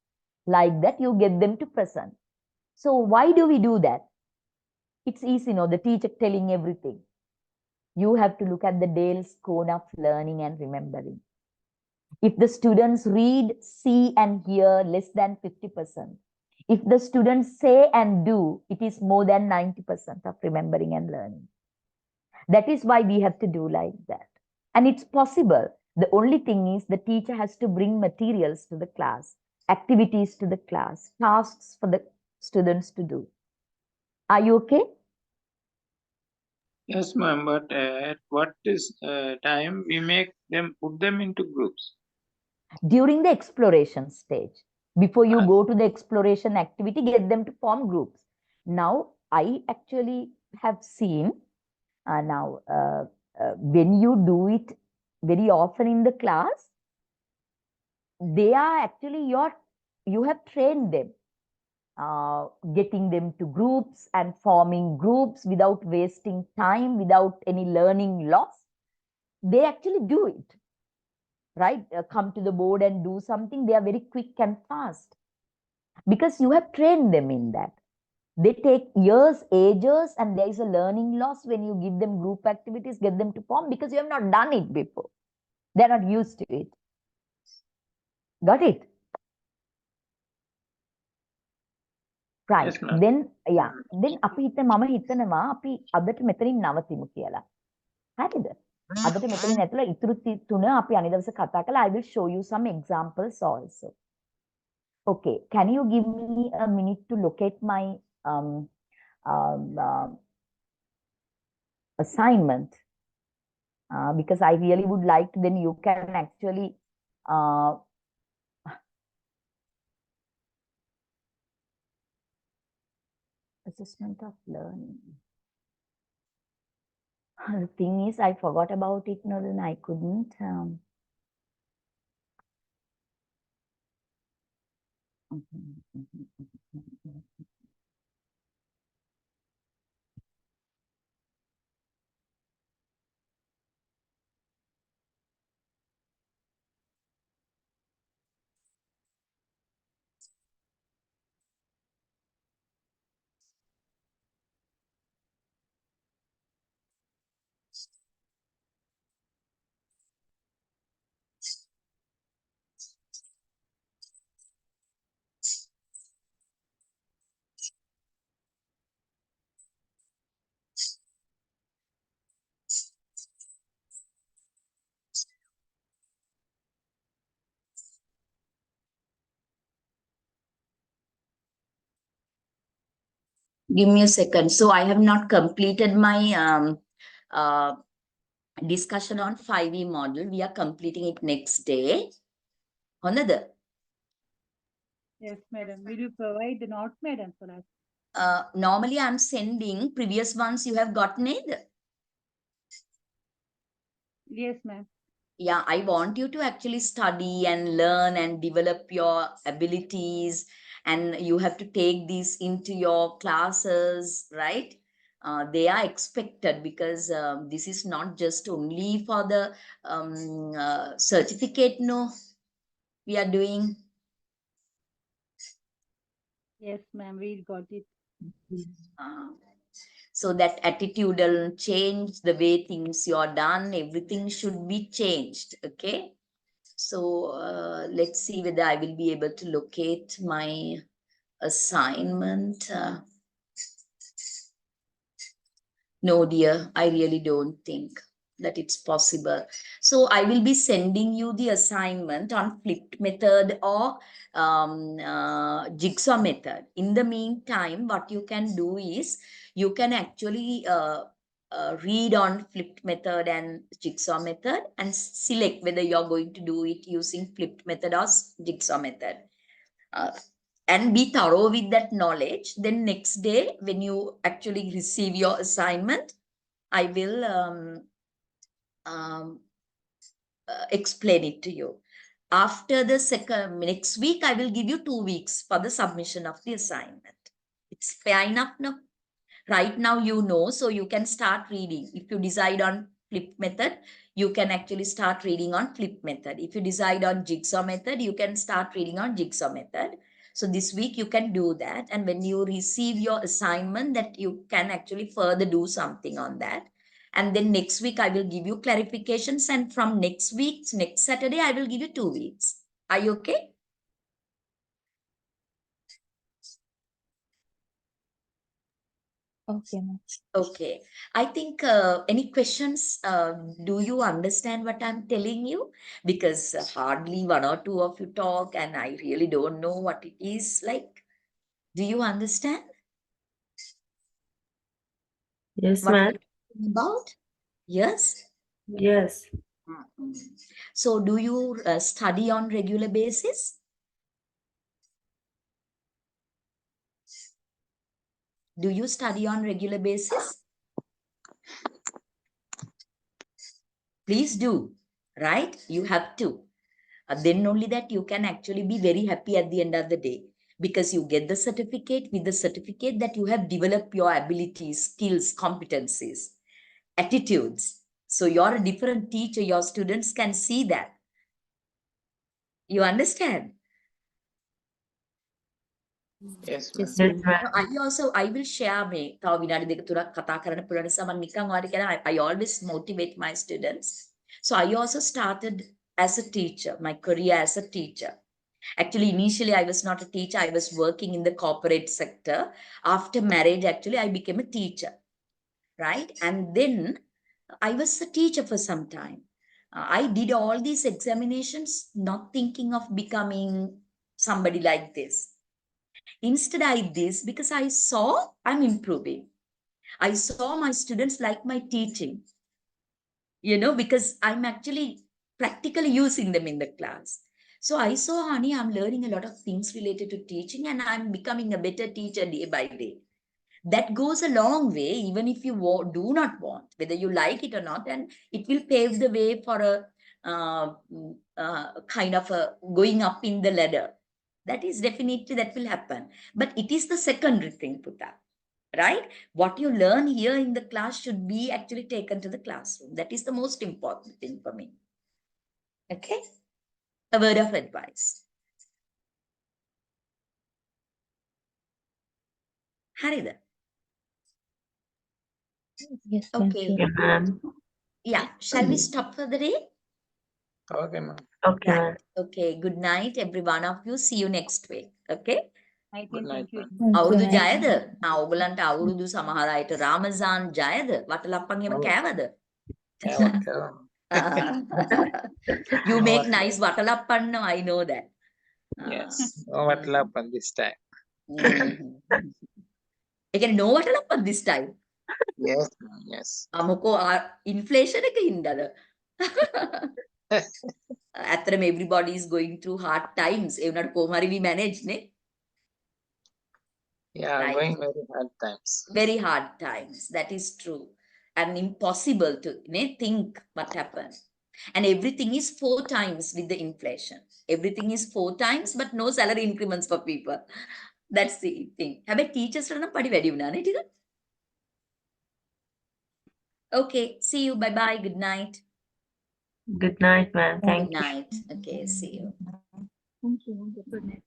Like that, you get them to present. So why do we do that? It's easy, no? The teacher telling everything. You have to look at the Dale's cone of learning and remembering. If the students read, see, and hear less than 50%, if the students say and do, it is more than 90% of remembering and learning. That is why we have to do like that. And it's possible. The only thing is the teacher has to bring materials to the class, activities to the class, tasks for the students to do. Are you okay? Yes, ma'am, but at what is time we put them into groups? During the exploration stage. Before you go to the exploration activity, get them to form groups. Now, I actually have seen when you do it very often in the class, they are actually you have trained them, getting them to groups and forming groups without wasting time, without any learning loss. They actually do it. Right? Come to the board and do something, they are very quick and fast because you have trained them in that. They take years, ages, and there is a learning loss when you give them group activities, get them to form because you have not done it before. They're not used to it. Got it? Right. Yes, ma'am. Then, yeah. Then අපි මම හිතනවා අපි අදට මෙතනින් නවතිමු කියලා. හරිද? අදට මෙතනින් ඇතුළේ ඉතුරු තුන අපි අනිත් දවසේ කතා කළා. I will show you some examples also. Okay, can you give me a minute to locate my assignment? Because I really would like to, then you can actually assessment of learning. The thing is, I forgot about it, no, then I couldn't. Give me a second. So I have not completed my discussion on 5E model. We are completing it next day. Honada. Yes, madam. Will you provide the notes, madam, for us? Normally I'm sending previous ones you have gotten it. Yes, ma'am. Yeah, I want you to actually study and learn and develop your abilities, and you have to take these into your classes, right? They are expected because this is not just only for the certificate, no, we are doing. Yes, ma'am. We got it. So that attitudinal change, the way things you are done, everything should be changed, okay? So let's see whether I will be able to locate my assignment. No, dear, I really don't think that it's possible. So I will be sending you the assignment on flipped method or jigsaw method. In the meantime, what you can do is you can actually read on flipped method and jigsaw method and select whether you're going to do it using flipped method or jigsaw method. and be thorough with that knowledge. Then next day, when you actually receive your assignment, I will um, explain it to you. After the next week, I will give you 2 weeks for the submission of the assignment. It's fair enough, no? Right now, you know, so you can start reading. If you decide on flip method, you can actually start reading on flip method. If you decide on jigsaw method, you can start reading on jigsaw method. So this week you can do that. And when you receive your assignment, that you can actually further do something on that. And then next week, I will give you clarifications. And from next week, next Saturday, I will give you 2 weeks. Are you okay? Okay, ma'am. Okay. I think any questions? Do you understand what I'm telling you? Because hardly one or two of you talk, and I really don't know what it is like. Do you understand Yes, what we're ma'am. talking about? Yes. Yes. Mhm. So, do you study on regular basis? Do you study on regular basis? Please do, right? You have to. Then only that you can actually be very happy at the end of the day, because you get the certificate. With the certificate that you have developed your abilities, skills, competencies, attitudes. So you're a different teacher. Your students can see that. You understand? Yes, ma'am. Yes, Yes, ma'am. ma'am. I will share me. තව විනාඩි දෙක තුනක් කතා කරන්න පුළුවන් නිසා මම නිකන් ඔයාලට කියන I always motivate my students. So I also started as a teacher, my career as a teacher. Actually, initially, I was not a teacher. I was working in the corporate sector. After marriage, actually, I became a teacher, right? And then I was a teacher for some time. I did all these examinations, not thinking of becoming somebody like this. Instead, I did this because I saw I'm improving. I saw my students like my teaching, because I'm actually practically using them in the class. So I saw, honey, I'm learning a lot of things related to teaching, and I'm becoming a better teacher day by day. That goes a long way, even if you do not want, whether you like it or not, and it will pave the way for a kind of a going up in the ladder. That is definitely that will happen. But it is the secondary thing, Putta, right? What you learn here in the class should be actually taken to the classroom. That is the most important thing for me. Okay? A word of advice. Harida. Yes, ma'am. Okay. Sure. Yeah, ma'am. Yeah. Shall we stop for the day? Okay, ma'am. Okay, Right. ma'am. Okay. Good night, every one of you. See you next week. Okay? I Good think night, thank you. ma'am. Thank you, අවුරුදු ma'am. ජයද? ඔයගලන්ට අවුරුදු සමහර අයට රාමසාන් ජයද? වටලප්පන් එහෙම Oh, කෑවද? kaya, kaya. You Oh, make what, nice watalappan, no, I know that. yes. Oh, what happened this time? ඒ කියන්නේ no watalappan this time. Yes, ma'am. Yes. මොකෝ inflation එක හින්දාද? ඇත්තටම everybody is going through hard times. ඒ වුණාට කොහොම හරි we manage නේ. Yeah, Right. going very hard times. Very hard times. That is true. And impossible to think what happened. And everything is 4 times with the inflation. Everything is 4 times, but no salary increments for people. That's the thing. හැබැයි teachers ට නම් පඩි වැඩි වුණානේ ටික. Okay, see you. Bye bye. Good night. Good night, ma'am. Good Thank you. night. Okay, see you. Thank you. Good night.